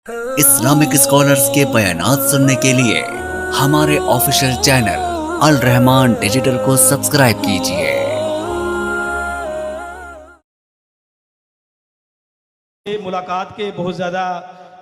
Islamic scholars के बयानात सुनने के लिए हमारे ऑफिशियल चैनल अल रहमान डिजिटल को सब्सक्राइब कीजिए। मुलाकात के बहुत ज़्यादा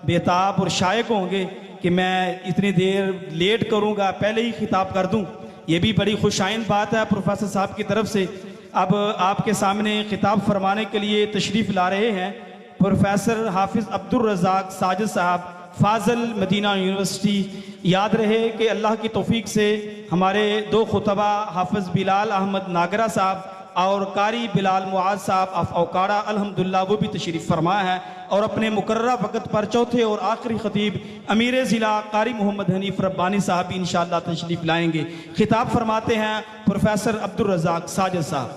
बेताब और शायक होंगे कि मैं इतनी देर लेट करूंगा, पहले ही खिताब कर दूं। ये भी बड़ी खुशाइन बात है प्रोफेसर साहब की तरफ से। अब आपके सामने खिताब फरमाने के लिए तशरीफ़ ला रहे हैं प्रोफेसर हाफिज़ अब्दुल रज़ाक साजिद साहब, फाजल मदीना यूनिवर्सिटी। याद रहे कि अल्लाह की तौफीक से हमारे दो खुतबा हाफिज़ बिलाल अहमद नागरा साहब और कारी बिलाल मुआज साहब ऑफ औकाड़ा अल्हम्दुलिल्लाह वो भी तशरीफ़ फरमा है, और अपने मुकर्रर वक़्त पर चौथे और आखिरी ख़तीब अमीर ज़िला कारी मोहम्मद हनीफ रब्बानी साहब भी इंशाअल्लाह तशरीफ़ लाएंगे। खिताब फरमाते हैं प्रोफेसर अब्दुल रज़ाक साजिद साहब।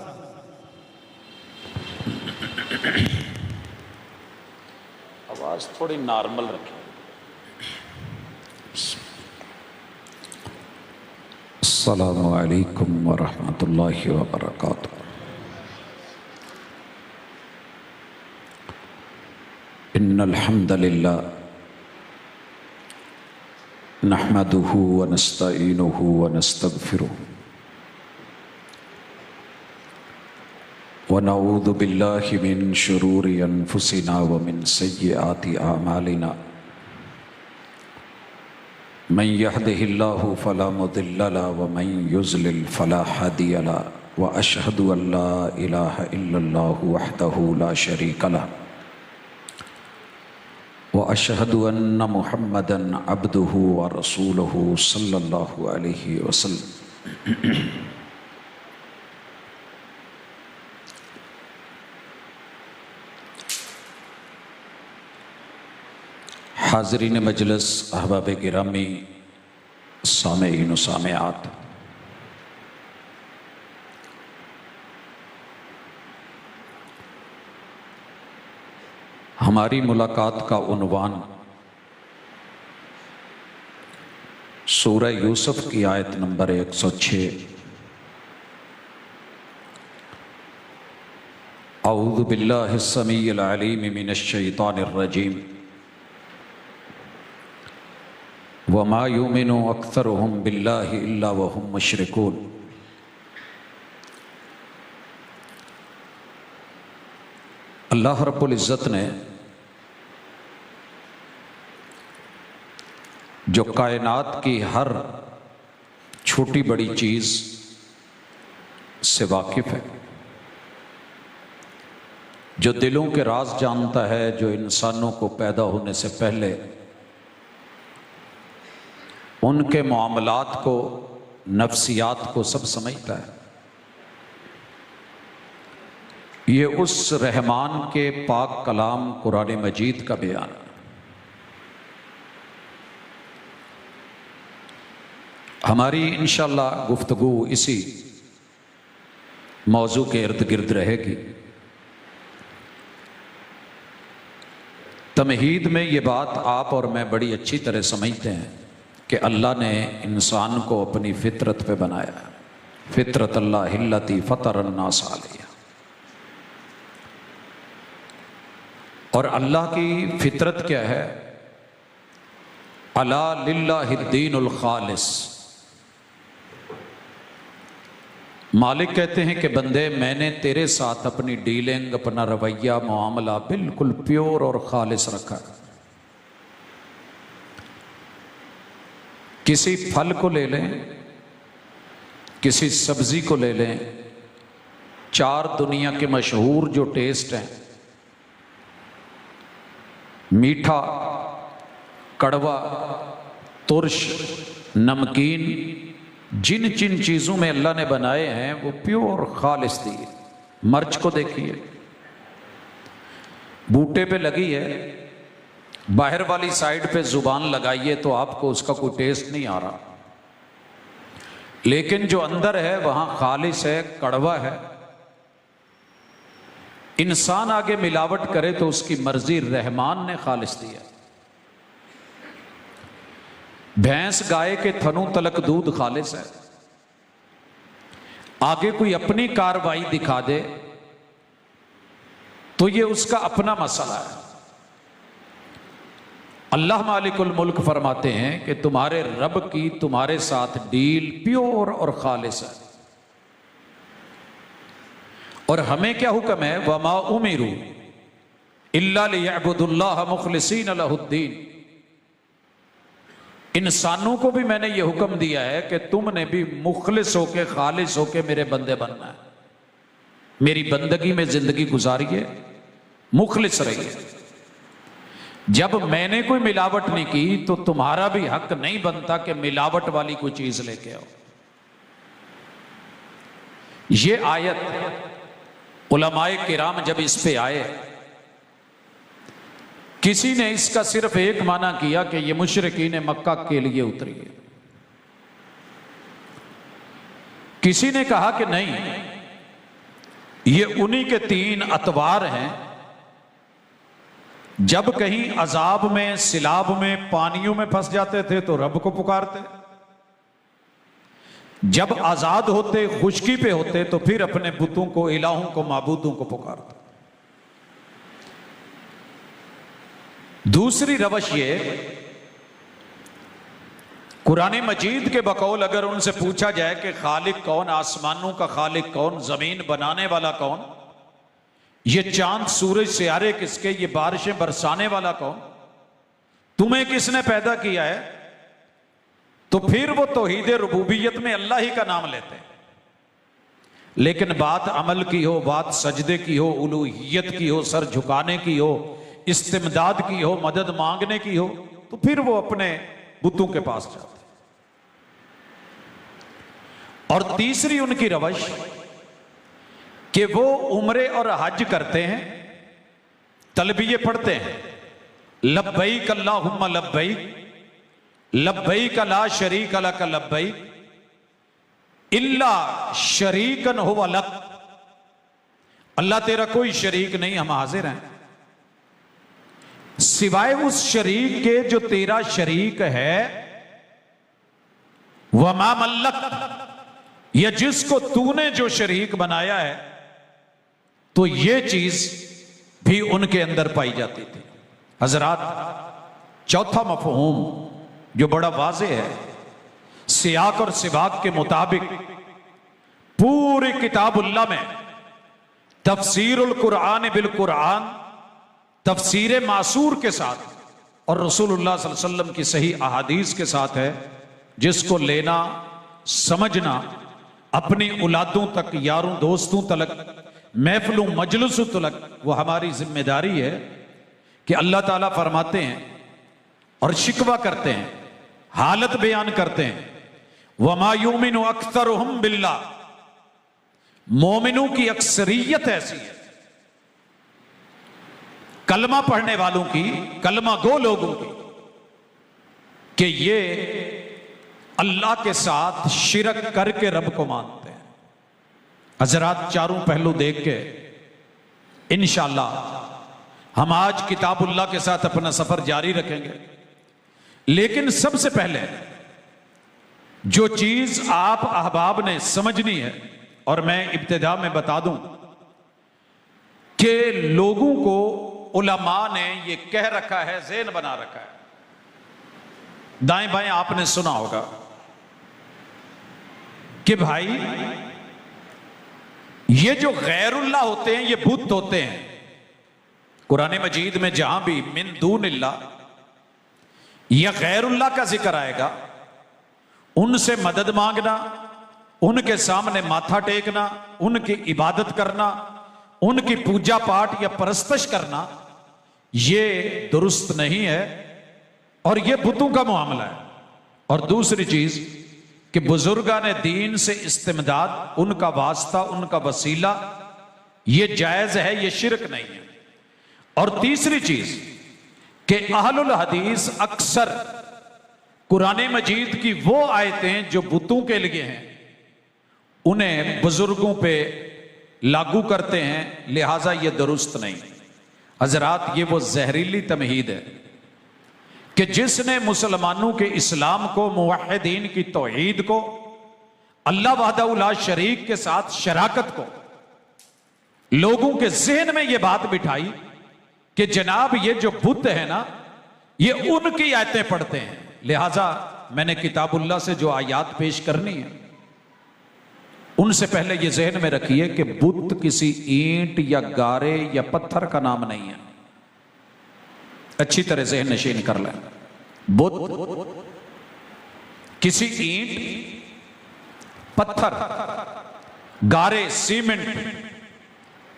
आवाज़ थोड़ी नॉर्मल रखें। अस्सलामु अलैकुम वरहमतुल्लाहि वबरकातुहू। इन्नल हम्दलिल्लाह नहमदुहु व नस्तईनुहु व नस्तगफिरुहु व नऊज़ु बिल्लाहि मिन शुरूरि अनफुसिना व मिन सय्यिआति आमालिना। मन यहदिहिल्लाहु फला मुदिल्ल लहु व मन युज़लिल फला हादिय लहु व अशहदु अल्ला इलाहा इल्लल्लाहु वहदहु ला शरीक लहु व अशहदु अन्न मुहम्मदन अब्दुहु व रसूलुहु सल्लल्लाहु अलैहि वसल्लम। हाज़रीन मजलिस, अहबाब गिरामी, सामेईन व सामेआत, हमारी मुलाकात का उन्वान सूरह यूसुफ की आयत नंबर 106 औज़ु बिल्लाहि समीइल अलीम मिनश शैतानिर रजीम वमा युमिनु अक्सरुहुम बिल्लाहि इल्ला वहुम मुशरिकून। अल्लाह रब्बुल इज़्ज़त ने जो कायनात की हर छोटी बड़ी चीज़ से वाकिफ़ है, जो दिलों के राज जानता है, जो इंसानों को पैदा होने से पहले उनके मामलात को, नफ्सियात को सब समझता है, ये उस रहमान के पाक कलाम कुरान मजीद का बयान है। हमारी इंशाअल्लाह गुफ्तगू इसी मौजू के इर्द गिर्द रहेगी। तमहीद में ये बात आप और मैं बड़ी अच्छी तरह समझते हैं कि अल्लाह ने इंसान को अपनी फितरत पे बनाया। फितरत अल्लाह हिल्लती फतरन्नास अलैहा। और अल्लाह की फितरत क्या है? अला लिल्लाहिद्दीनुल खालिस। मालिक कहते हैं कि बंदे, मैंने तेरे साथ अपनी डीलिंग, अपना रवैया, मामला बिल्कुल प्योर और खालिस रखा है। किसी फल को ले लें, किसी सब्जी को ले लें, चार दुनिया के मशहूर जो टेस्ट हैं, मीठा, कड़वा, तुर्श, नमकीन, जिन जिन चीज़ों में अल्लाह ने बनाए हैं वो प्योर खालिस दिए। मर्च को देखिए, बूटे पे लगी है, बाहर वाली साइड पे जुबान लगाइए तो आपको उसका कोई टेस्ट नहीं आ रहा, लेकिन जो अंदर है वहां खालिस है, कड़वा है। इंसान आगे मिलावट करे तो उसकी मर्जी, रहमान ने खालिस दिया। भैंस गाय के थनों तलक दूध खालिस है। आगे कोई अपनी कार्रवाई दिखा दे तो ये उसका अपना मसला है। अल्लाह मालिकुल मुल्क फरमाते हैं कि तुम्हारे रब की तुम्हारे साथ डील प्योर और खालिस है। और हमें क्या हुक्म है, वमा उमिरू इल्ला लियअबुदुल्लाह मुखलिसीन लहुद्दीन। इंसानों को भी मैंने ये हुक्म दिया है कि तुमने भी मुखलिस होके खालिस होके मेरे बंदे बनना है, मेरी बंदगी में जिंदगी गुजारिए, मुखलिस रहिए। जब मैंने कोई मिलावट नहीं की तो तुम्हारा भी हक नहीं बनता कि मिलावट वाली कोई चीज लेके आओ। ये आयत उलमाए किराम जब इस पे आए, किसी ने इसका सिर्फ एक माना किया कि ये मुशरिकीन मक्का के लिए उतरी है। किसी ने कहा कि नहीं, ये उन्हीं के 3 अतवार हैं, जब कहीं अजाब में, सिलाब में, पानियों में फंस जाते थे तो रब को पुकारते, जब आजाद होते, खुशकी पे होते तो फिर अपने बुतों को, इलाहों को, माबूदों को पुकारते। दूसरी रवश ये, कुरान मजीद के बकौल अगर उनसे पूछा जाए कि खालिक कौन, आसमानों का खालिक कौन, जमीन बनाने वाला कौन, ये चांद सूरज सियारे किसके, ये बारिशें बरसाने वाला कौन, तुम्हें किसने पैदा किया है, तो फिर वो तौहीद रुबूबियत में अल्लाह ही का नाम लेते हैं। लेकिन बात अमल की हो, बात सजदे की हो, उलूहियत की हो, सर झुकाने की हो, इस्तिमदाद की हो, मदद मांगने की हो, तो फिर वो अपने बुतों के पास जाते। और तीसरी उनकी रवश कि वो उम्रे और हज करते हैं, तलबिये पढ़ते हैं, लब्बैक अल्लाहुम्मा लब्बैक, लब्बैक ला शरीक लक लब्बैक, इल्ला शरीकन हुवा लक, अल्लाह तेरा कोई शरीक नहीं, हम हाजिर हैं, सिवाय उस शरीक के जो तेरा शरीक है, वमा मल्लक, या जिसको तूने जो शरीक बनाया है, तो ये चीज भी उनके अंदर पाई जाती थी। हजरात, चौथा मफहूम जो बड़ा वाज़ेह है, सियाक और सिबाक के मुताबिक पूरी किताबुल्लाह में तफसीरुल कुरान बिल कुरान, तफसीर मासूर के साथ और रसूलुल्लाह सल्लल्लाहु अलैहि वसल्लम की सही अहादीस के साथ है, जिसको लेना, समझना, अपनी औलादों तक, यारों दोस्तों तक, महफिलों मजलिसों तक वो हमारी जिम्मेदारी है कि अल्लाह ताला फरमाते हैं और शिकवा करते हैं, हालत बयान करते हैं, वमा युमिनु अक्सरुहुम बिल्लाह, मोमिनों की अक्सरियत ऐसी है, कलमा पढ़ने वालों की, कलमा गो लोगों की, कि ये अल्लाह के साथ शिरक करके रब को मानते हैं। हजरात, चारों पहलू देख के इंशाअल्लाह हम आज किताबुल्लाह के साथ अपना सफर जारी रखेंगे। लेकिन सबसे पहले जो चीज आप अहबाब ने समझनी है, और मैं इब्तिदा में बता दूं कि लोगों को उलमा ने ये कह रखा है, ज़हन बना रखा है, दाएं बाएं आपने सुना होगा कि भाई ये जो गैरुल्लाह होते हैं, ये बुत होते हैं। कुरान मजीद में जहां भी मिन दूनिल्लाह या गैरुल्लाह का जिक्र आएगा, उनसे मदद मांगना, उनके सामने माथा टेकना, उनकी इबादत करना, उनकी पूजा पाठ या परस्तश करना, ये दुरुस्त नहीं है और ये बुतों का मामला है। और दूसरी चीज कि बुजुर्गान दीन से इस्तिमदाद, उनका वास्ता, उनका वसीला, ये जायज है, ये शिरक नहीं है। और तीसरी चीज कि अहलुल हदीस अक्सर कुरान मजीद की वो आयतें जो बुतों के लिए हैं, उन्हें बुजुर्गों पे लागू करते हैं, लिहाजा ये दुरुस्त नहीं। हजरात, ये वो जहरीली तमहीद है कि जिसने मुसलमानों के इस्लाम को, मुवहिदीन की तौहीद को, अल्लाह वहदहू ला शरीक के साथ शराकत को लोगों के ज़हन में यह बात बिठाई कि जनाब ये जो बुत है ना, ये उनकी आयतें पढ़ते हैं। लिहाजा मैंने किताबुल्लाह से जो आयात पेश करनी है, उनसे पहले ये जहन में रखिए कि बुत किसी ईंट या गारे या पत्थर का नाम नहीं है। अच्छी तरह जहन नशीन कर लें। बुत किसी ईंट, पत्थर, गारे, सीमेंट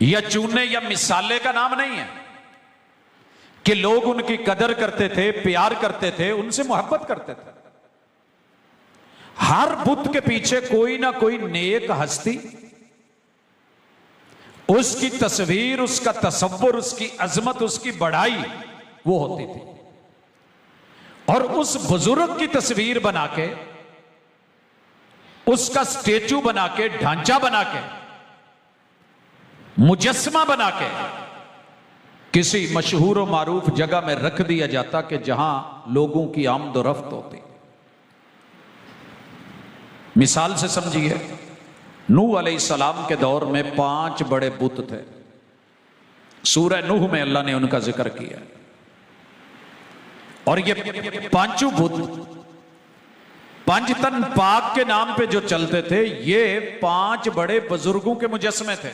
या चूने या मिसाले का नाम नहीं है कि लोग उनकी कदर करते थे, प्यार करते थे, उनसे मोहब्बत करते थे। हर बुत के पीछे कोई ना कोई नेक हस्ती, उसकी तस्वीर, उसका तसव्वुर, उसकी अजमत, उसकी बढ़ाई वो होती थी। और उस बुजुर्ग की तस्वीर बना के, उसका स्टेचू बना के, ढांचा बना के, मुजस्मा बना के किसी मशहूर और मारूफ जगह में रख दिया जाता कि जहां लोगों की आमदोरफ्त होती। मिसाल से समझिए, नूह अलैहिस्सलाम के दौर में 5 बड़े बुत थे। सूरह नूह में अल्लाह ने उनका जिक्र किया। और ये 5 बुत पंजतन पाक के नाम पे जो चलते थे, ये 5 बड़े बुजुर्गों के मुजस्मे थे।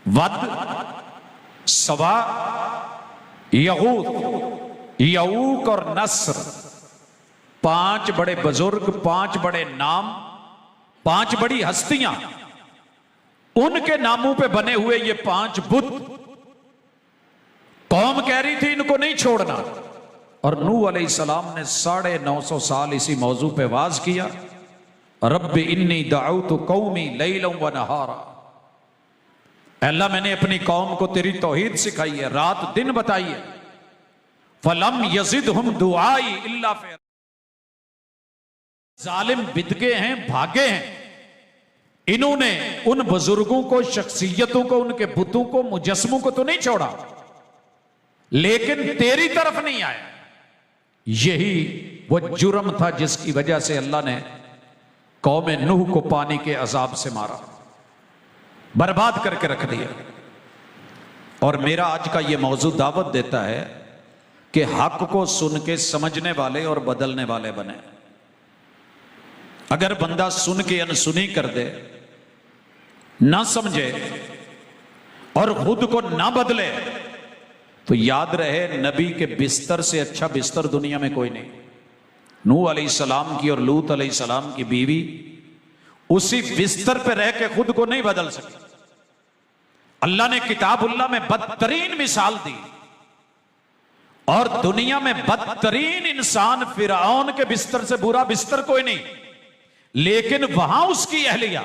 वद, सवा, यगूत, यऊक और नस्र, 5 बड़े बुजुर्ग, 5 बड़े नाम, 5 बड़ी हस्तियां, उनके नामों पे बने हुए ये 5 बुत। कौम कह रही थी इनको नहीं छोड़ना, और नूह अलैहिस्सलाम ने 950 साल इसी मौजू पे वाज किया। रब्बि इन्नी दअउतु कौमी लैलन व नहारा। अल्लाह, मैंने अपनी कौम को तेरी तौहीद सिखाई है, रात दिन बताई है। फलम यजिदहुम दुआई इल्ला फिर। जालिम बिदके हैं, भागे हैं। इन्होंने उन बुजुर्गों को, शख्सियतों को, उनके बुतों को, मुजस्मों को तो नहीं छोड़ा, लेकिन तेरी तरफ नहीं आए। यही वो जुर्म था जिसकी वजह से अल्लाह ने कौम नूह को पानी के अजाब से मारा, बर्बाद करके रख दिया। और मेरा आज का ये मौजू दावत देता है कि हक को सुन के समझने वाले और बदलने वाले बने। अगर बंदा सुन के अनसुनी कर दे, ना समझे और खुद को ना बदले, तो याद रहे नबी के बिस्तर से अच्छा बिस्तर दुनिया में कोई नहीं। नूह अलैहिस्सलाम की और लूत अलैहिस्सलाम की बीवी उसी बिस्तर पे रह के खुद को नहीं बदल सकी। अल्लाह ने किताबुल्लाह में बदतरीन मिसाल दी, और दुनिया में बदतरीन इंसान फिरौन के बिस्तर से बुरा बिस्तर कोई नहीं, लेकिन वहां उसकी अहलिया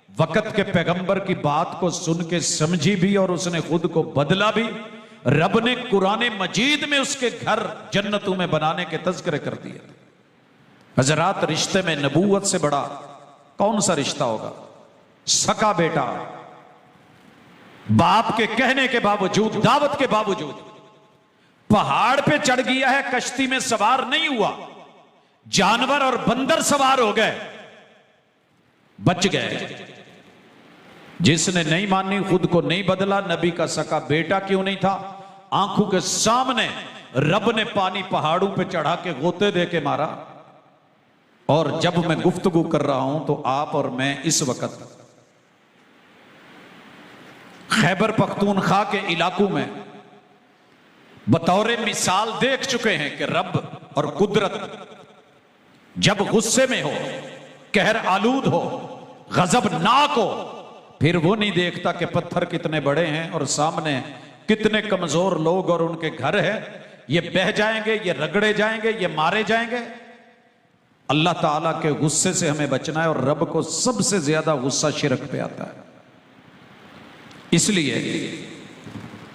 वक्त के पैगंबर की बात को सुन के समझी भी और उसने खुद को बदला भी। रब ने कुरान मजीद में उसके घर जन्नतों में बनाने के तज़किरे कर दिए। हजरात, रिश्ते में नबूवत से बड़ा कौन सा रिश्ता होगा? सका बेटा बाप के कहने के बावजूद, दावत के बावजूद पहाड़ पे चढ़ गया है, कश्ती में सवार नहीं हुआ, जानवर और बंदर सवार हो गए, बच गए। जिसने नहीं मानी, खुद को नहीं बदला, नबी का सका बेटा क्यों नहीं था, आंखों के सामने रब ने पानी पहाड़ों पे चढ़ा के गोते दे के मारा। और जब मैं गुफ्तगू कर रहा हूं तो आप और मैं इस वक्त खैबर पख्तूनख्वा के इलाकों में बतौर मिसाल देख चुके हैं कि रब और कुदरत जब गुस्से में हो, कहर आलूद हो, गजबनाक हो, फिर वो नहीं देखता कि पत्थर कितने बड़े हैं और सामने कितने कमजोर लोग और उनके घर हैं। ये बह जाएंगे, ये रगड़े जाएंगे, ये मारे जाएंगे। अल्लाह ताला के गुस्से से हमें बचना है, और रब को सबसे ज्यादा गुस्सा शिरक पे आता है। इसलिए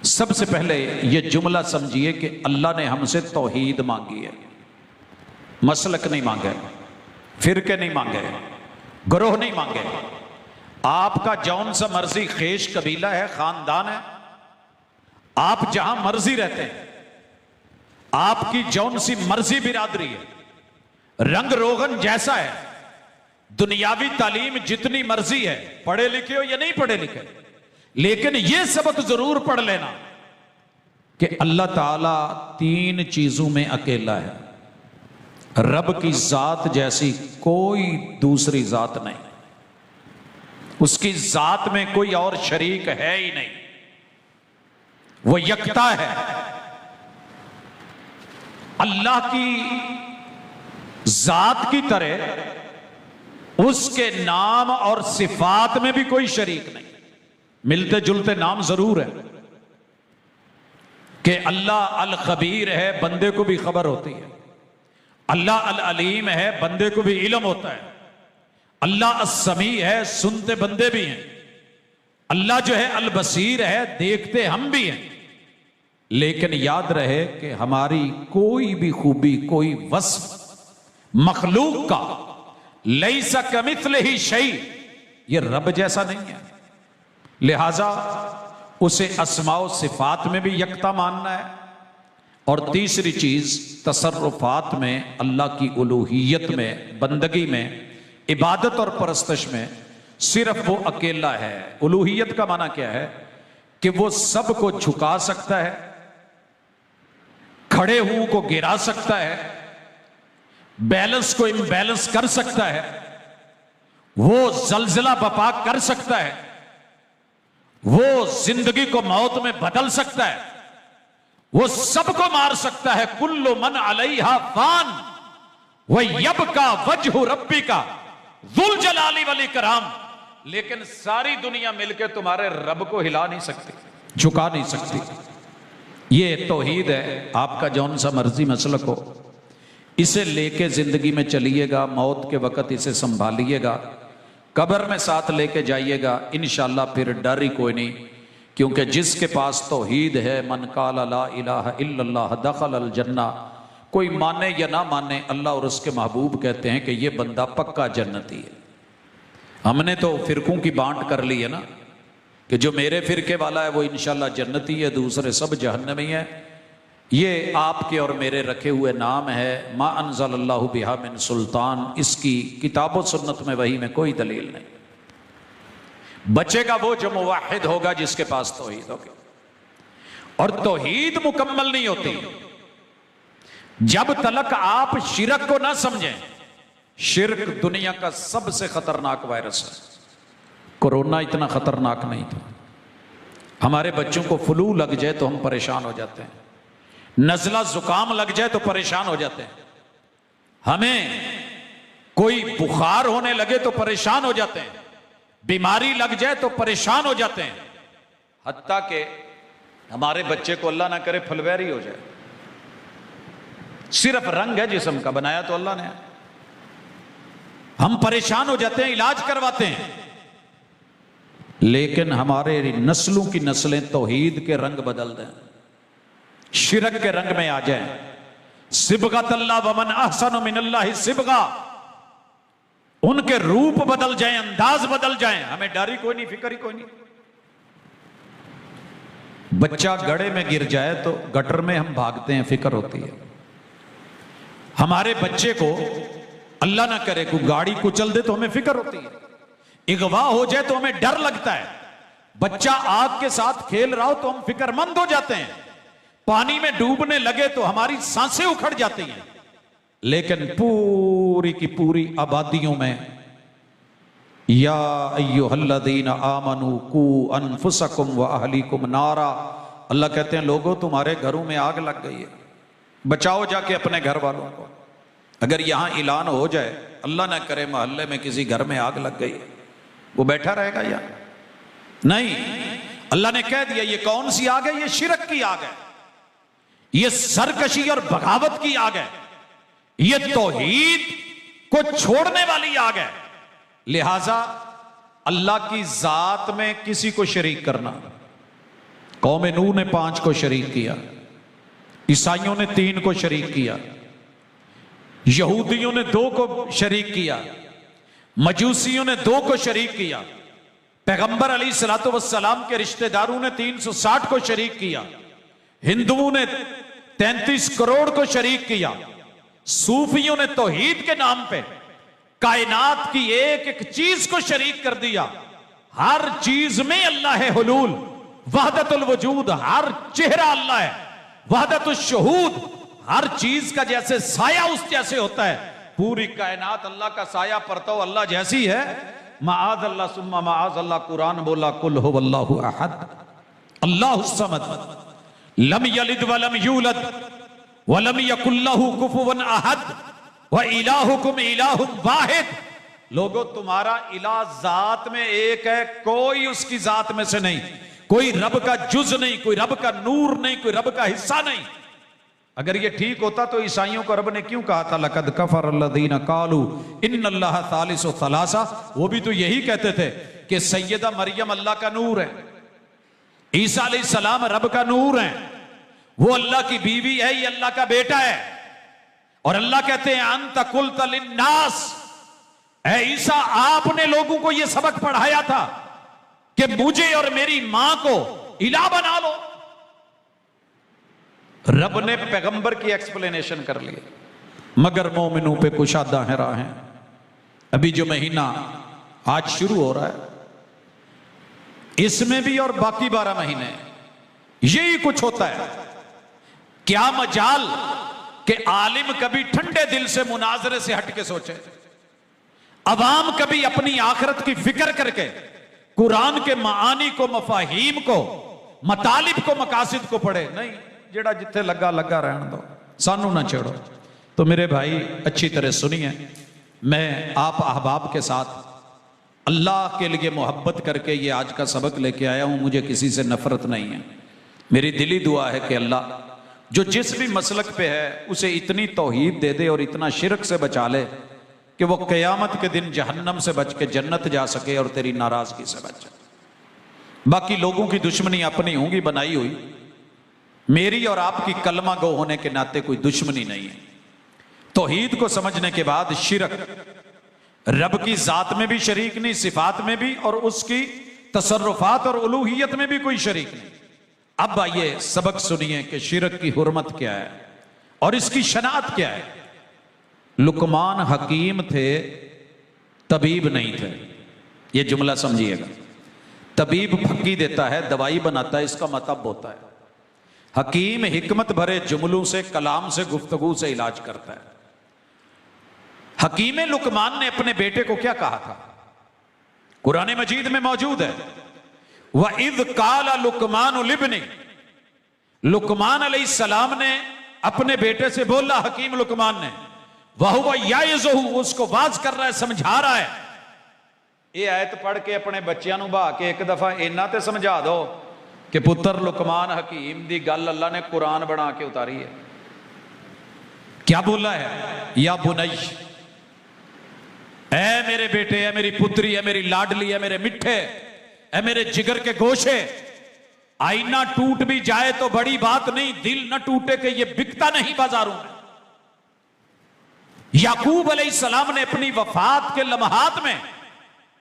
सबसे पहले यह जुमला समझिए कि अल्लाह ने हमसे तौहीद मांगी है, मसलक नहीं मांगे, फिरके नहीं मांगे, ग्रोह नहीं मांगे। आपका जौन सा मर्जी खेश कबीला है, खानदान है, आप जहां मर्जी रहते हैं, आपकी जौन सी मर्जी बिरादरी है, रंग रोगन जैसा है, दुनियावी तालीम जितनी मर्जी है, पढ़े लिखे हो या नहीं पढ़े लिखे, लेकिन यह सबक जरूर पढ़ लेना कि अल्लाह ताला तीन चीजों में अकेला है। रब की जात जैसी कोई दूसरी जात नहीं, उसकी जात में कोई और शरीक है ही नहीं, वो यकता है। अल्लाह की जात की तरह उसके नाम और सिफात में भी कोई शरीक नहीं। मिलते जुलते नाम जरूर है कि अल्लाह अल खबीर है, बंदे को भी खबर होती है। अल्लाह अल अलीम है, बंदे को भी इल्म होता है। अल्लाह अस्समी है, सुनते बंदे भी हैं। अल्लाह जो है अल बसीर है, देखते हम भी हैं। लेकिन याद रहे कि हमारी कोई भी खूबी, कोई वस्फ मखलूक का लैसा कमिथलिही शै, ये रब जैसा नहीं है। लिहाजा उसे अस्माओ सिफात में भी यकता मानना है। और तीसरी चीज तसर्रुफात में, अल्लाह की उलूहियत में, बंदगी में, इबादत और परस्तश में सिर्फ वो अकेला है। उलूहियत का माना क्या है कि वो सबको झुका सकता है, खड़े हुओं को गिरा सकता है, बैलेंस को इम्बैलेंस कर सकता है, वो जलजिला बपा कर सकता है, वो जिंदगी को मौत में बदल सकता है, वो सबको मार सकता है। कुल्लु मन अलैहा फान व यबका वजहु रब्बिका जुल जलाली वल इकराम। लेकिन सारी दुनिया मिलकर तुम्हारे रब को हिला नहीं सकती, झुका नहीं सकती। ये तौहीद है। आपका जौन सा मर्जी मसलक हो, इसे लेके जिंदगी में चलिएगा, मौत के वक्त इसे संभालिएगा, कब्र में साथ लेके जाइएगा, इंशाअल्लाह फिर डर ही कोई नहीं। क्योंकि जिसके पास तौहीद है, मन काला ला इलाहा इल्लल्लाह दखल अल जन्ना, कोई माने या ना माने, अल्लाह और उसके महबूब कहते हैं कि ये बंदा पक्का जन्नती है। हमने तो फिरकों की बांट कर ली है ना, कि जो मेरे फिरके वाला है वो इंशाअल्लाह जन्नती है, दूसरे सब जहन्नमी है। ये आपके और मेरे रखे हुए नाम है। मा अनज़लल्लाहु बिहा मिन सुल्तान, इसकी किताब और सुन्नत में वही में कोई दलील नहीं। बचेगा वो जो मुवाहिद होगा, जिसके पास तौहीद होगी। और तौहीद मुकम्मल नहीं होती जब तलक आप शिरक को ना समझें। शिरक दुनिया का सबसे खतरनाक वायरस है। कोरोना इतना खतरनाक नहीं था। हमारे बच्चों को फ्लू लग जाए तो हम परेशान हो जाते हैं, नज़ला जुकाम लग जाए तो परेशान हो जाते हैं, हमें कोई बुखार होने लगे तो परेशान हो जाते हैं, बीमारी लग जाए तो परेशान हो जाते हैं। हत्ता के हमारे बच्चे को अल्लाह ना करे फुलवैरी हो जाए, सिर्फ रंग है जिस्म का, बनाया तो अल्लाह ने, हम परेशान हो जाते हैं, इलाज करवाते हैं। लेकिन हमारे नस्लों की नस्लें तौहीद के रंग बदल दें, शिरक के रंग में आ जाएं। सिबगतल्लाह वमन अहसनु मिनल्लाहि सिबगा, उनके रूप बदल जाएं, अंदाज बदल जाएं, हमें डर ही कोई नहीं, फिक्र ही कोई नहीं। बच्चा गड्ढे में गिर जाए तो गटर में हम भागते हैं, फिक्र होती है। हमारे बच्चे को अल्लाह ना करे कोई गाड़ी कुचल दे तो हमें फिक्र होती है, इगवा हो जाए तो हमें डर लगता है, बच्चा आग के साथ खेल रहा हो तो हम फिक्रमंद हो जाते हैं, पानी में डूबने लगे तो हमारी सांसें उखड़ जाती हैं। लेकिन पूरी की पूरी आबादियों में या अय्युहल्लज़ीना आमनू कू अनफुसकुम व अहलीकुम नारा, अल्लाह कहते हैं लोगों तुम्हारे घरों में आग लग गई है, बचाओ जाके अपने घर वालों को। अगर यहां ऐलान हो जाए, अल्लाह ना करे मोहल्ले में किसी घर में आग लग गई, वो बैठा रहेगा या नहीं? अल्लाह ने कह दिया ये कौन सी आग है? ये शिरक की आग है, ये सरकशी और बगावत की आग है, ये तौहीद को छोड़ने वाली आग है। लिहाजा अल्लाह की जात में किसी को शरीक करना, कौम नूह ने 5 को शरीक किया, ईसाइयों ने 3 को शरीक किया, यहूदियों ने 2 को शरीक किया, मजूसियों ने 2 को शरीक किया, पैगंबर अलैहिस्सलातु वस्सलाम के रिश्तेदारों ने 360 को शरीक किया, हिंदुओं ने 33 करोड़ को शरीक किया, सूफियों ने तौहीद के नाम पे कायनात की एक एक चीज को शरीक कर दिया। हर चीज में अल्लाह है हुलूल, वहदतुल वजूद, हर चेहरा अल्लाह है, वहदतुश शुहूद, हर चीज का जैसे साया उस जैसे होता है, पूरी कायनात अल्लाह का साया परतो अल्लाह जैसी है। माआज अल्लाह सुम्मा माआज अल्लाह, कुरान बोला कुल हुवल्लाहु अहद अल्लाहुस समद लम यलिद वलम यूलद वलम यकुल लहू कुफुवन अहद व इलाहुकुम इलाहुम वाहिद। लोगो तुम्हारा इलाह जात में एक है, कोई उसकी जात में से नहीं, कोई रब का जुज नहीं, कोई रब का नूर नहीं, कोई रब का हिस्सा नहीं। अगर ये ठीक होता तो ईसाइयों को रब ने क्यों कहा था लकद कफर अल्लज़ीना कालू इन्नल्लाह सालिसु सलासा, वो भी तो यही कहते थे कि सैयदा मरियम अल्लाह का नूर है, ईसा अलैहिस्सलाम रब का नूर है, वो अल्लाह की बीवी है, ये अल्लाह का बेटा है। और अल्लाह कहते हैं अंत कुल्त लिन्नास, ऐ ईसा आपने लोगों को यह सबक पढ़ाया था कि मुझे और मेरी मां को इलाह बना लो। रब ने पैगंबर की एक्सप्लेनेशन कर ली, मगर मोमिनों पे कुशादा है राहें। अभी जो महीना आज शुरू हो रहा है, इसमें भी और बाकी 12 महीने यही कुछ होता है। क्या मजाल कि आलिम कभी ठंडे दिल से मुनाजरे से हटके सोचे, अवाम कभी अपनी आखिरत की फिक्र करके कुरान के मानी को, मफाहीम को, मतालिब को, मकासिद को पढ़े। नहीं, जेड़ा जिथे लगा लगा रहने दो, सानू ना छेड़ो। तो मेरे भाई अच्छी तरह सुनिए, मैं आप अहबाब के साथ अल्लाह के लिए मोहब्बत करके ये आज का सबक लेके आया हूं। मुझे किसी से नफरत नहीं है। मेरी दिली दुआ है कि अल्लाह जो जिस भी मसलक पे है उसे इतनी तौहीद दे दे और इतना शिरक से बचा ले कि वो क़यामत के दिन जहन्नम से बच के जन्नत जा सके और तेरी नाराजगी से बच जाए। बाकी लोगों की दुश्मनी अपनी होंगी बनाई हुई, मेरी और आपकी कलमा गो होने के नाते कोई दुश्मनी नहीं है। तौहीद को समझने के बाद शिरक, रब की जात में भी शरीक नहीं, सिफात में भी, और उसकी तसर्रुफात और उलूहियत में भी कोई शरीक नहीं। अब आइए सबक सुनिए कि शिरक की हुर्मत क्या है और इसकी शनात क्या है। लुकमान हकीम थे, तबीब नहीं थे। ये जुमला समझिएगा। तबीब फक्की देता है, दवाई बनाता है, इसका मतलब होता है। हकीम हिकमत भरे जुमलों से, कलाम से, गुफ्तगू से इलाज करता है। हकीम लुकमान ने अपने बेटे को क्या कहा था, कुरान मजीद में मौजूद है। वह इद काला लुकमान लिब्नी, लुकमान अलैहिस्सलाम ने अपने बेटे से बोला, हकीम लुकमान ने, वह याइज़ुहु, उसको वाज कर रहा है, समझा रहा है। ये आयत पढ़ के अपने बच्चों को बहा के एक दफा इन्ना ते समझा दो कि पुत्र लुकमान हकीम दी गल अल्लाह ने कुरान बना के उतारी है। क्या बोला है, या बुनई, ऐ मेरे बेटे, ऐ मेरी पुत्री, ऐ मेरी लाडली, ऐ मेरे मिठे, ऐ मेरे जिगर के गोशे, आईना टूट भी जाए तो बड़ी बात नहीं, दिल न टूटे कि ये बिकता नहीं बाजारों में। याकूब अलैहिस्सलाम ने अपनी वफात के लम्हात में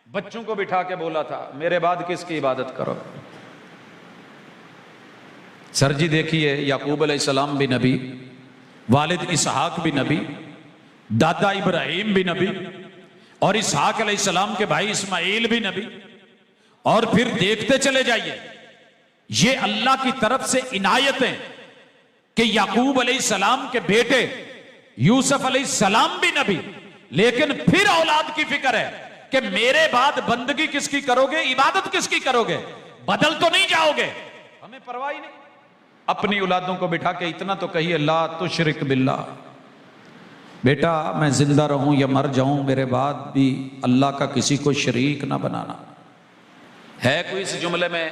बच्चों को बिठा के बोला था, मेरे बाद किसकी इबादत करो। सर जी देखिए, याकूब अलैहिस्सलाम भी नबी, वालिद इसहाक भी नबी, दादा इब्राहिम भी नबी, और इसहाक अलैहिस्सलाम के भाई इस्माइल भी नबी। और फिर देखते चले जाइए, ये अल्लाह की तरफ से इनायतें कि याकूब अलैहिस्सलाम के बेटे यूसुफ अलैहिस्सलाम भी नबी, लेकिन फिर औलाद की फिक्र है कि मेरे बाद बंदगी किसकी करोगे, इबादत किसकी करोगे, बदल तो नहीं जाओगे। हमें परवाह ही नहीं। अपनी औलादों को बिठा के इतना तो कहिए, ला तुशरिक बिल्लाह, बेटा मैं जिंदा रहूं या मर जाऊं, मेरे बाद भी अल्लाह का किसी को शरीक ना बनाना। है कोई इस जुमले में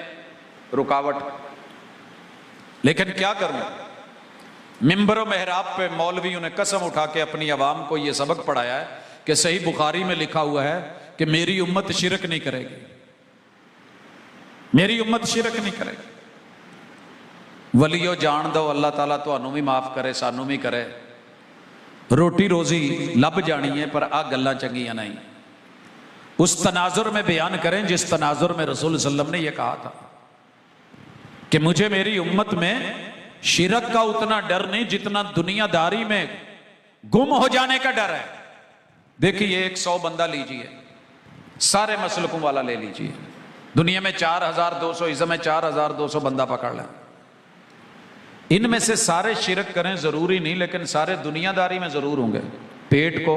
रुकावट? लेकिन क्या करूं, मिंबर मेहराब पे मौलवियों ने कसम उठा के अपनी आवाम को यह सबक पढ़ाया है कि सही बुखारी में लिखा हुआ है कि मेरी उम्मत शिरक नहीं करेगी, मेरी उम्मत शिरक नहीं करेगी। वलियो जान दो, अल्लाह ताला तुहानू भी माफ करे, सानू भी करे, रोटी रोजी लब जानी है, पर आ गल्लां चंगियां नहीं। उस तनाजुर में बयान करें जिस तनाजुर में रसूल सल्लम ने यह कहा था कि मुझे मेरी उम्मत में शिरक का उतना डर नहीं जितना दुनियादारी में गुम हो जाने का डर है। देखिए 100 बंदा लीजिए, सारे मसलकों वाला ले लीजिए, दुनिया में 4200, इस समय 4200 बंदा पकड़ लें। इनमें से सारे शिरक करें जरूरी नहीं, लेकिन सारे दुनियादारी में जरूर होंगे। पेट को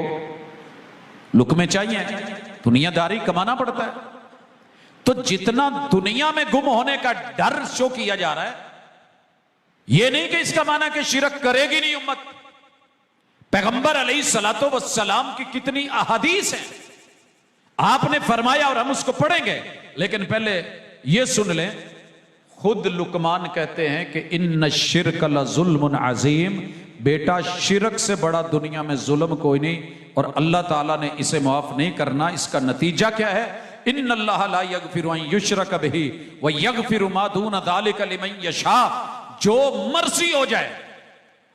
लुकमे चाहिए, दुनियादारी कमाना पड़ता है। तो जितना दुनिया में गुम होने का डर शो किया जा रहा है, यह नहीं कि इसका माना कि शिरक करेगी नहीं उम्मत। पैगंबर अलैहिस्सलातो वस्सलाम की कितनी अहादीस है, आपने फरमाया और हम उसको पढ़ेंगे। लेकिन पहले यह सुन लें, खुद लुकमान कहते हैं कि इन्न शिरक लजुल्मुन अजीम, बेटा शिरक से बड़ा दुनिया में जुल्म कोई नहीं, और अल्लाह ताला ने इसे माफ नहीं करना। इसका नतीजा क्या है? इन्नल्लाह ला यगफिरु अन युशरक बिही व यगफिरु मा दून ज़ालिका लिमन यशा। जो मर्जी हो जाए,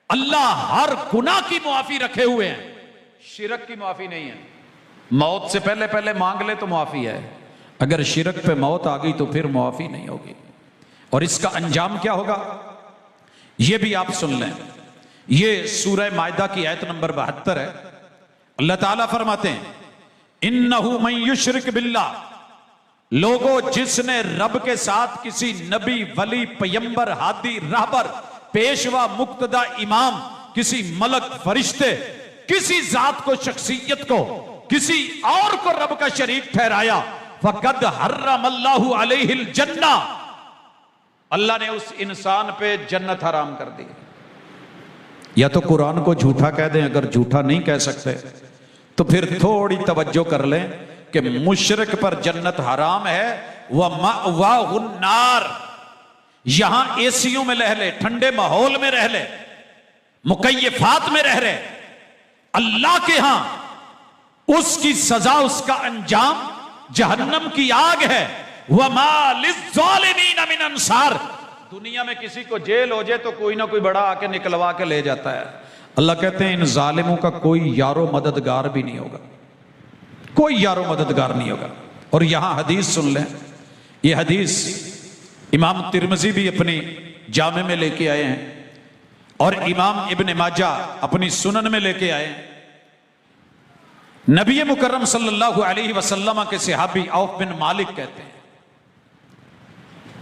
अल्लाह हर गुनाह की मुआफी रखे हुए हैं, शिरक की मुआफी नहीं है। मौत से पहले पहले मांग ले तो मुआफी है, अगर शिरक पे मौत आ गई तो फिर मुआफी नहीं होगी। और इसका अंजाम क्या होगा यह भी आप सुन लें। यह सूरह मायदा की आयत नंबर 72 है। अल्लाह ताला फरमाते हैं, इन्नहु मन युशरिक बिल्लाह, लोगों जिसने रब के साथ किसी नबी, वली, पैगंबर, हादी, रहबर, पेशवा, मुक्तदा, इमाम, किसी मलक, फरिश्ते, किसी जात को, शख्सियत को, किसी और को रब का शरीक ठहराया, फकद हर्रमल्लाहु अलैहिल जन्ना, अल्लाह ने उस इंसान पे जन्नत हराम कर दी। या तो कुरान को झूठा कह दें, अगर झूठा नहीं कह सकते तो फिर थोड़ी तवज्जो कर लें कि मुशरिक पर जन्नत हराम है। वह मअवाहुन नार, यहां एसियों में रह ले, ठंडे माहौल में रह ले, मुकय्यफात में रह रहे, अल्लाह के यहां उसकी सजा, उसका अंजाम जहन्नम की आग है। वमा लिज़्ज़ालिमीन मिन अंसार, दुनिया में किसी को जेल हो जाए तो कोई ना कोई बड़ा आके निकलवा के ले जाता है। अल्लाह कहते हैं इन जालिमों का कोई यारो मददगार भी नहीं होगा, कोई यारो मददगार नहीं होगा। और यहां हदीस सुन लें, यह हदीस इमाम तिरमिज़ी भी अपनी जामे में लेके आए हैं और इमाम इब्न माजा अपनी सुनन में लेके आए हैं। नबी मुकर्रम सल्लल्लाहु अलैहि वसल्लम के सहाबी औफ बिन मालिक कहते हैं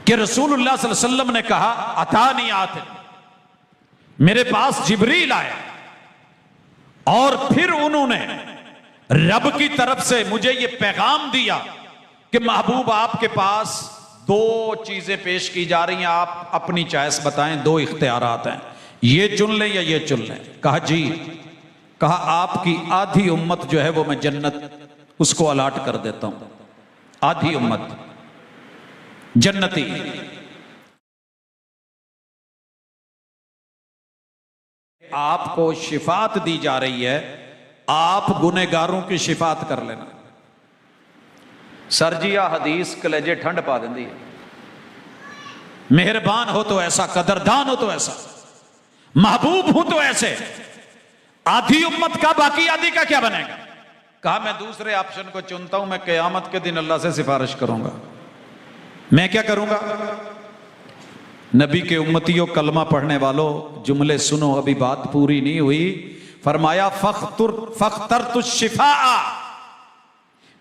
कि रसूलुल्लाह सल्लल्लाहु अलैहि वसल्लम ने कहा, अतानी आतिन, मेरे पास जिब्रील आया और फिर उन्होंने रब की तरफ से मुझे यह पैगाम दिया कि महबूब आपके पास दो चीजें पेश की जा रही हैं, आप अपनी चॉइस बताएं, दो इख्तियारात हैं, ये चुन लें या ये चुन लें। कहा जी, कहा आपकी आधी उम्मत जो है वो मैं जन्नत उसको अलाट कर देता हूं, आधी उम्मत जन्नती। आपको शिफात दी जा रही है, आप गुनहगारों की शिफात कर लेना। सर जी, हदीस कलेजे ठंड पा देंदी है। मेहरबान हो तो ऐसा, कदरदान हो तो ऐसा, महबूब हो तो ऐसे। आधी उम्मत का, बाकी आधी का क्या बनेगा? कहा मैं दूसरे ऑप्शन को चुनता हूं, मैं क़यामत के दिन अल्लाह से सिफारिश करूंगा। मैं क्या करूंगा? नबी के उम्मतियों, कलमा पढ़ने वालों, जुमले सुनो, अभी बात पूरी नहीं हुई। फरमाया फख्तरतु शिफा,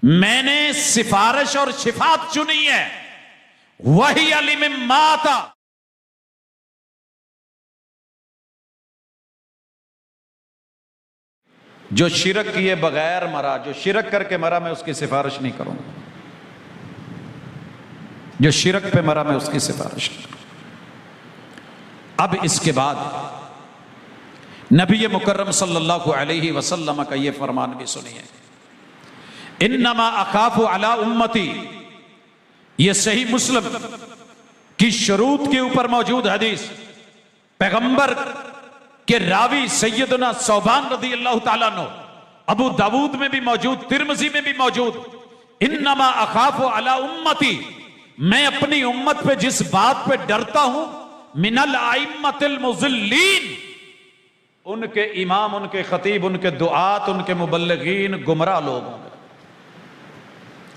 मैंने सिफारिश और शिफात चुनी है। वही अलिम माता, जो शिरक किए बगैर मरा, जो शिरक करके मरा, मैं उसकी सिफारिश नहीं करूंगा। जो शिरक पे मरा मैं उसकी सिफारिश नहीं करूंगा। अब इसके बाद नबी मुकर्रम सल्लल्लाहु अलैहि वसल्लम का यह फरमान भी सुनिए, इन्नमा अखाफु अला उम्मती। यह सही मुस्लिम की शुरूत के ऊपर मौजूद हदीस, पैगंबर के रावी सैयदना सौबान रज़ी अल्लाह ताला अन्हु, अबू दाऊद में भी मौजूद, तिरमिज़ी में भी मौजूद, इन्नमा अखाफु अला उम्मती, मैं अपनी उम्मत पे जिस बात पे डरता हूं, मिनल आइम्मतिल मुज़िल्लीन, उनके इमाम, उनके खतीब, उनके दुआत, उनके मुबल्लिगीन गुमराह लोग होंगे।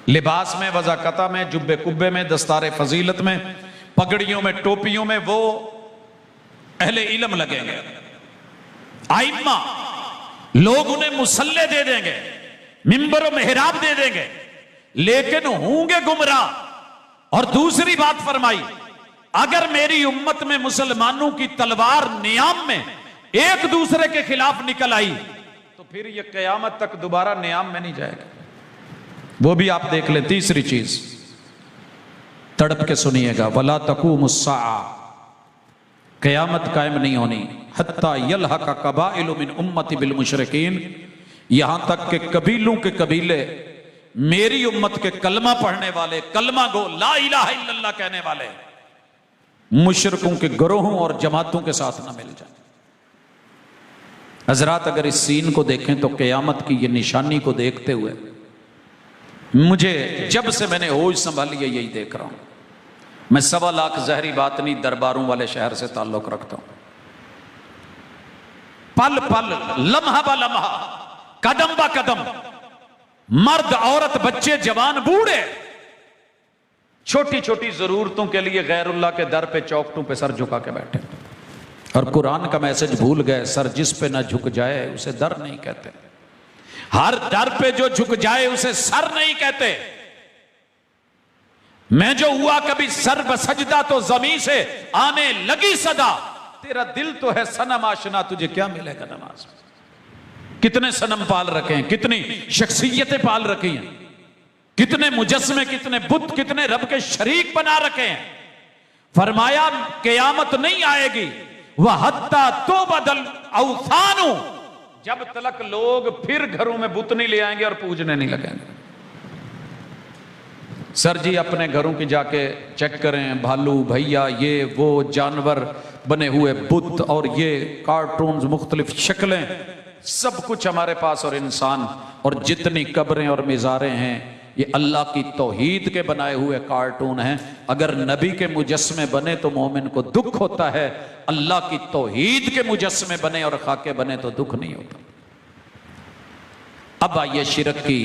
लिबास में, वज़ाकता में, जुब्बे कुब्बे में, दस्तारे फजीलत में, पगड़ियों में, टोपियों में वो अहले इल्म लगेंगे। आइम्मा, लोग उन्हें मुसल्ले दे देंगे, मिंबर और मेहराब दे देंगे, लेकिन होंगे गुमराह। और दूसरी बात फरमाई, अगर मेरी उम्मत में मुसलमानों की तलवार नियाम में एक दूसरे के खिलाफ निकल आई तो फिर ये कयामत तक दोबारा नियाम में नहीं जाएगा। वो भी आप देख ले। तीसरी चीज तड़प के सुनिएगा, वला तक़ूमुस्सा, कयामत कायम नहीं होनी हत्ता यलहक कबाइलु मिन उम्मती बिल मुशरिकीन, यहां तक के कबीलों के कबीले मेरी उम्मत के कलमा पढ़ने वाले, कलमा गो, ला इलाहा इल्लल्लाह कहने वाले मुशरिकों के ग्रोहों और जमातों के साथ ना मिल जाए। हजरात अगर इस सीन को देखें तो कयामत की ये निशानी को देखते हुए मुझे जब से मैंने होश संभाली है यही देख रहा हूं। मैं 1.25 लाख जहरी बातनी दरबारों वाले शहर से ताल्लुक रखता हूं। पल पल, लम्हा ब लम्हा, कदम ब कदम, मर्द औरत बच्चे जवान बूढ़े छोटी छोटी जरूरतों के लिए गैरुल्लाह के दर पे चौखटों पे सर झुका के बैठे और कुरान का मैसेज भूल गए। सर जिस पे ना झुक जाए उसे दर नहीं कहते, हर दर पे जो झुक जाए उसे सर नहीं कहते। मैं जो हुआ कभी सर बसजदा तो जमीन से आने लगी सदा, तेरा दिल तो है सनम आशना, तुझे क्या मिलेगा नमाज में। कितने सनम पाल रखे हैं, कितनी शख्सियतें पाल रखी हैं, कितने मुजस्मे, कितने बुत, कितने रब के शरीक बना रखे हैं। फरमाया क़यामत नहीं आएगी वह हत्ता तो बदल अवसानु, जब तक लोग फिर घरों में बुत नहीं ले आएंगे और पूजने नहीं लगेंगे। सर जी अपने घरों की जाके चेक करें, भालू भैया ये वो जानवर बने हुए बुत और ये कार्टून्स, मुख्तलिफ शक्लें, सब कुछ हमारे पास, और इंसान और जितनी कब्रें और मिज़ारें हैं ये अल्लाह की तौहीद के बनाए हुए कार्टून हैं। अगर नबी के मुजस्मे बने तो मोमिन को दुख होता है, अल्लाह की तौहीद के मुजस्मे बने और खाके बने तो दुख नहीं होता। अब आइए शिरक की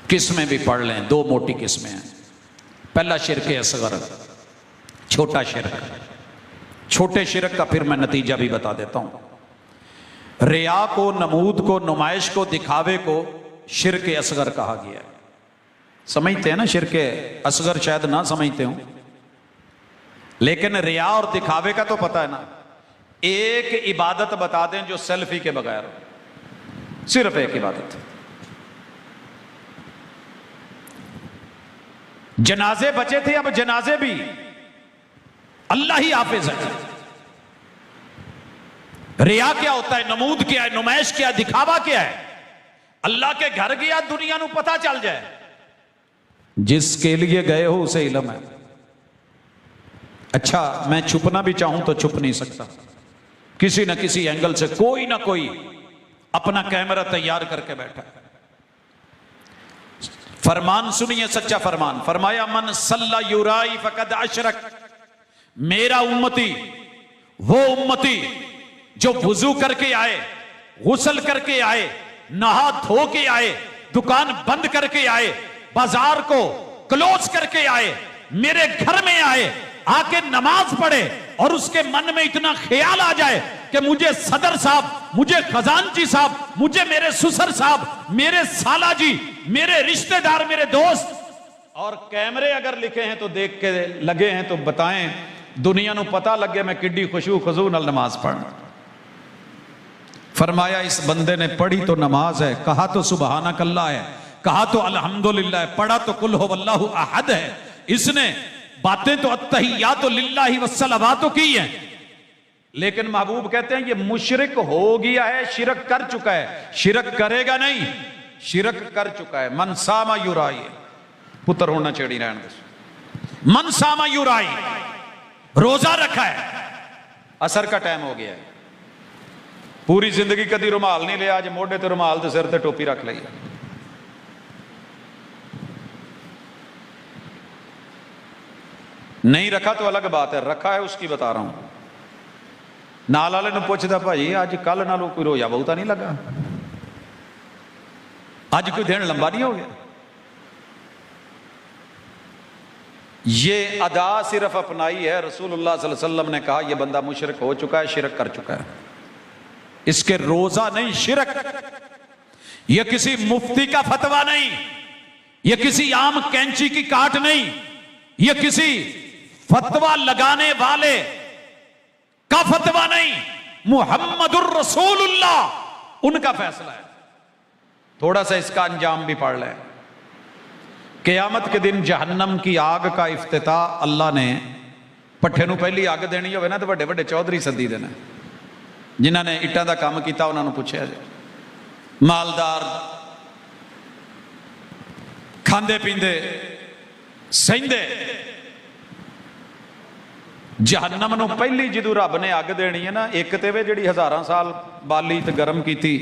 किस्में भी पढ़ लें। 2 मोटी किस्में हैं। पहला शिरक असगर, छोटा शिरक। छोटे शिरक का फिर मैं नतीजा भी बता देता हूं। रिया को, नमूद को, नुमाइश को, दिखावे को शिरक असगर कहा गया है। समझते हैं ना, शिरक असगर शायद ना समझते हो, लेकिन रिया और दिखावे का तो पता है ना। एक इबादत बता दें जो सेल्फी के बगैर, सिर्फ एक इबादत। जनाजे बचे थे, अब जनाजे भी अल्लाह ही हाफिज है। रिया क्या होता है, नमूद क्या है, नुमाइश क्या है, दिखावा क्या है। अल्लाह के घर गया दुनिया को पता चल जाए, जिसके लिए गए हो उसे इल्म है। अच्छा मैं छुपना भी चाहूं तो छुप नहीं सकता, किसी ना किसी एंगल से कोई ना कोई अपना कैमरा तैयार करके बैठा। फरमान सुनिए, सच्चा फरमान। फरमाया मन सल्ला युराई फकद अशरक, मेरा उम्मती वो उम्मती जो वुजू करके आए, गुस्ल करके आए, नहा धो के आए, दुकान बंद करके आए, बाजार को क्लोज करके आए, मेरे घर में आए, आके नमाज पढ़े और उसके मन में इतना ख्याल आ जाए कि मुझे सदर साहब, मुझे खजानची साहब, मुझे मेरे ससुर साहब, मेरे साला जी, मेरे रिश्तेदार, मेरे दोस्त, और कैमरे अगर लिखे हैं तो देख के लगे हैं तो बताएं, दुनिया को पता लगे मैं किड्डी खुशू खजू नाल नमाज पढ़ना। फरमाया इस बंदे ने पढ़ी तो नमाज है, कहा तो सुबहानक अल्लाह है, कहा तो अल्हम्दुलिल्लाह, पढ़ा तो कुल हुवल्लाहु अहद है, इसने बातें तो अत्तहियातु लिल्लाहि वस्सलावातु की हैं। लेकिन महबूब कहते हैं ये मुशरिक हो गया है, शिरक कर चुका है। शिरक करेगा नहीं, शिरक कर चुका है। मन सामा युराई, पुत्र होना चढ़ी रहन दो। मन सामा युराई, रोजा रखा है, असर का टाइम हो गया है, पूरी जिंदगी कभी रुमाल नहीं लिया, आज मोढे ते रुमाल ते सिर ते टोपी रख ली। नहीं रखा तो अलग बात है, रखा है उसकी बता रहा हूं। नाल वाले पूछता भाई अज कल नालों कोई रोजा बहुता नहीं लगा, अज कोई दिन लंबा नहीं हो गया। ये अदा सिर्फ अपनाई है, रसूलुल्लाह सल्लल्लाहु अलैहि वसल्लम ने कहा यह बंदा मुशरिक हो चुका है, शिरक कर चुका है। इसके रोजा नहीं, शिरक। यह किसी मुफ्ती का फतवा नहीं, यह किसी आम कैंची की काट नहीं, यह किसी फतवा लगाने वाले का फतवा नहीं, मुहम्मदुर रसूलुल्लाह उनका फैसला है। थोड़ा सा इसका अंजाम भी पढ़ लें। क़यामत के दिन जहन्नम की आग का इफ्तिताह अल्लाह ने, पट्ठे नूं पहली अग देनी होवे ना तो वड्डे वड्डे चौधरी सद्दी देना, जिन्हां ने इट्टां दा काम कीता उन्हां नूं पुछिया जे। मालदार खांदे पींदे सहिंदे जहन्नम नूं पहली जदों रब ने अग देनी है ना, एक ते वे जिहड़ी हज़ारां साल बाली ते गर्म कीती,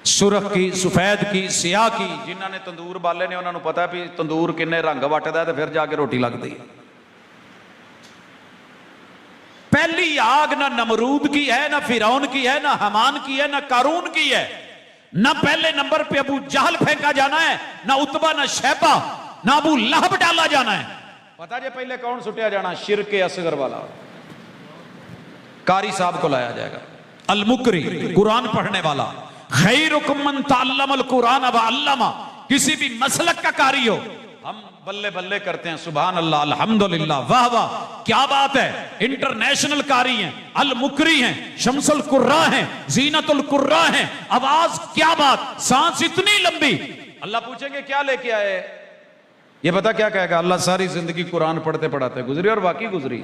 सुरख की, सफेद की, सियाह की, जिन्हां ने तंदूर बाले ने उन्हां नूं पता भी तंदूर किन्ने रंग वटदा है, तो फिर जाके रोटी लगदी है। पहली आग ना नमरूद की है, ना फिरौन की है, ना हमान की है, ना कारून की है, ना पहले नंबर पे अबू जहल फेंका जाना है, ना उतबा, ना शैबा, ना अबू लहब डाला जाना है। पता जे पहले कौन सुटिया जाना? शिरक असगर वाला कारी साहब को लाया जाएगा, अल मुकरी, कुरान पढ़ने वाला। खैरुकुम मन तअल्लमल कुरान व अल्लमा, किसी भी मसलक का कारी हो, हम बल्ले बल्ले करते हैं, सुभान अल्लाह, अल्हम्दुलिल्लाह, वाह वाह, क्या बात है। इंटरनेशनल कारी हैं, अल मुकरी हैं, शम्सुल कुर्रा हैं, जीनतुल कुर्रा हैं, आवाज क्या बात, सांस इतनी लंबी। अल्लाह पूछेंगे क्या लेके आए? ये पता क्या कहेगा? अल्लाह सारी जिंदगी कुरान पढ़ते पढ़ाते गुजरी, और वाकई गुजरी।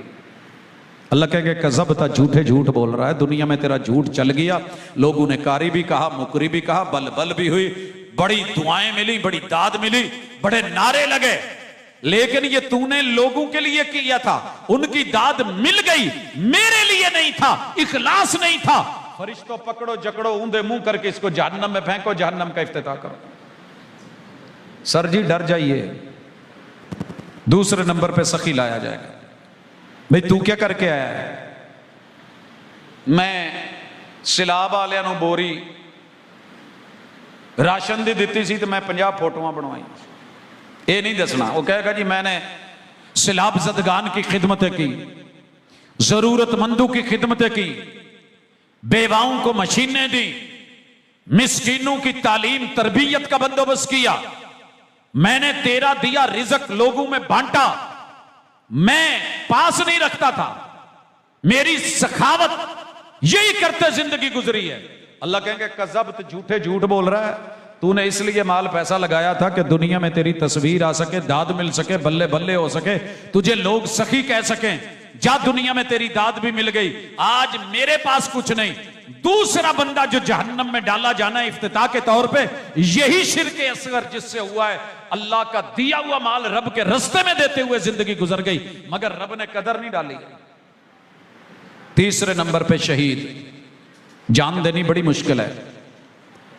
अल्लाह कहेंगे कज़ब था, झूठे झूठ बोल रहा है, दुनिया में तेरा झूठ चल गया, लोगों ने कारी भी कहा, मुकरी भी कहा, बल बल भी हुई, बड़ी दुआएं मिली, बड़ी दाद मिली, बड़े नारे लगे, लेकिन ये तूने लोगों के लिए किया था, उनकी दाद मिल गई, मेरे लिए नहीं था, इखलास नहीं था। फरिश्तों पकड़ो जकड़ो, ऊंधे मुंह करके इसको जहन्नम में फेंको, जहन्नम का इफ्तिताह करो। सर जी डर जाइए। दूसरे नंबर पे सखी लाया जाएगा। भाई तू क्या करके आया है? मैं सिलाब वालियां नूं बोरी राशन दी दित्ती सी, तो मैं 50 फोटोआं बनवाई। ये नहीं दसना। वो कहेगा जी मैंने सिलाब जदगान की खिदमतें की, जरूरतमंदों की खिदमतें की, बेवाओं को मशीनें दी, मिस्कीनों की तालीम तरबियत का बंदोबस्त किया, मैंने तेरा दिया रिज़्क लोगों में बांटा, मैं पास नहीं रखता था, मेरी सखावत, यही करते जिंदगी गुजरी है। अल्लाह कहेंगे कज़ब्त, झूठे झूठ बोल रहा है, तूने इसलिए माल पैसा लगाया था कि दुनिया में तेरी तस्वीर आ सके, दाद मिल सके, बल्ले बल्ले हो सके, तुझे लोग सखी कह सकें, जा दुनिया में तेरी दाद भी मिल गई, आज मेरे पास कुछ नहीं। दूसरा बंदा जो जहन्नम में डाला जाना है इफ्तिताह के तौर पे, यही शिर्क असगर जिससे हुआ है। अल्लाह का दिया हुआ माल रब के रास्ते में देते हुए जिंदगी गुजर गई, मगर रब ने कदर नहीं डाली। तीसरे नंबर पे शहीद, जान देनी बड़ी मुश्किल है।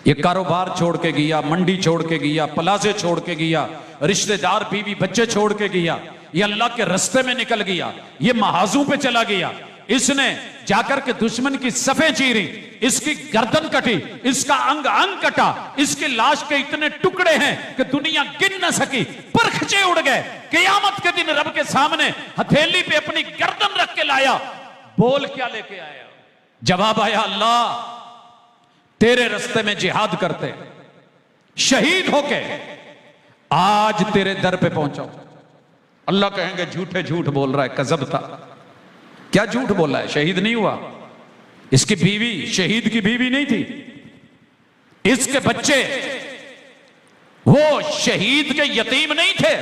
ये कारोबार छोड़ के गया, मंडी छोड़ के गया, प्लाजे छोड़ के गया, रिश्तेदार बीवी बच्चे छोड़ के गया, ये अल्लाह के रास्ते में निकल गया, ये महाजों पे चला गया, इसने जाकर के दुश्मन की सफें चीरी, इसकी गर्दन कटी, इसका अंग अंग कटा, इसकी लाश के इतने टुकड़े हैं कि दुनिया गिन न सकी, परखचे उड़ गए। क़यामत के दिन रब के सामने हथेली पे अपनी गर्दन रख के लाया, बोल क्या लेके आया? जवाब आया अल्लाह तेरे रास्ते में जिहाद करते शहीद होके आज तेरे दर पे पहुंचा। अल्लाह कहेंगे झूठे झूठ बोल रहा है, कज़ब था। क्या झूठ बोला है? शहीद नहीं हुआ, इसकी बीवी शहीद की बीवी नहीं थी, इसके बच्चे वो शहीद के यतीम नहीं थे,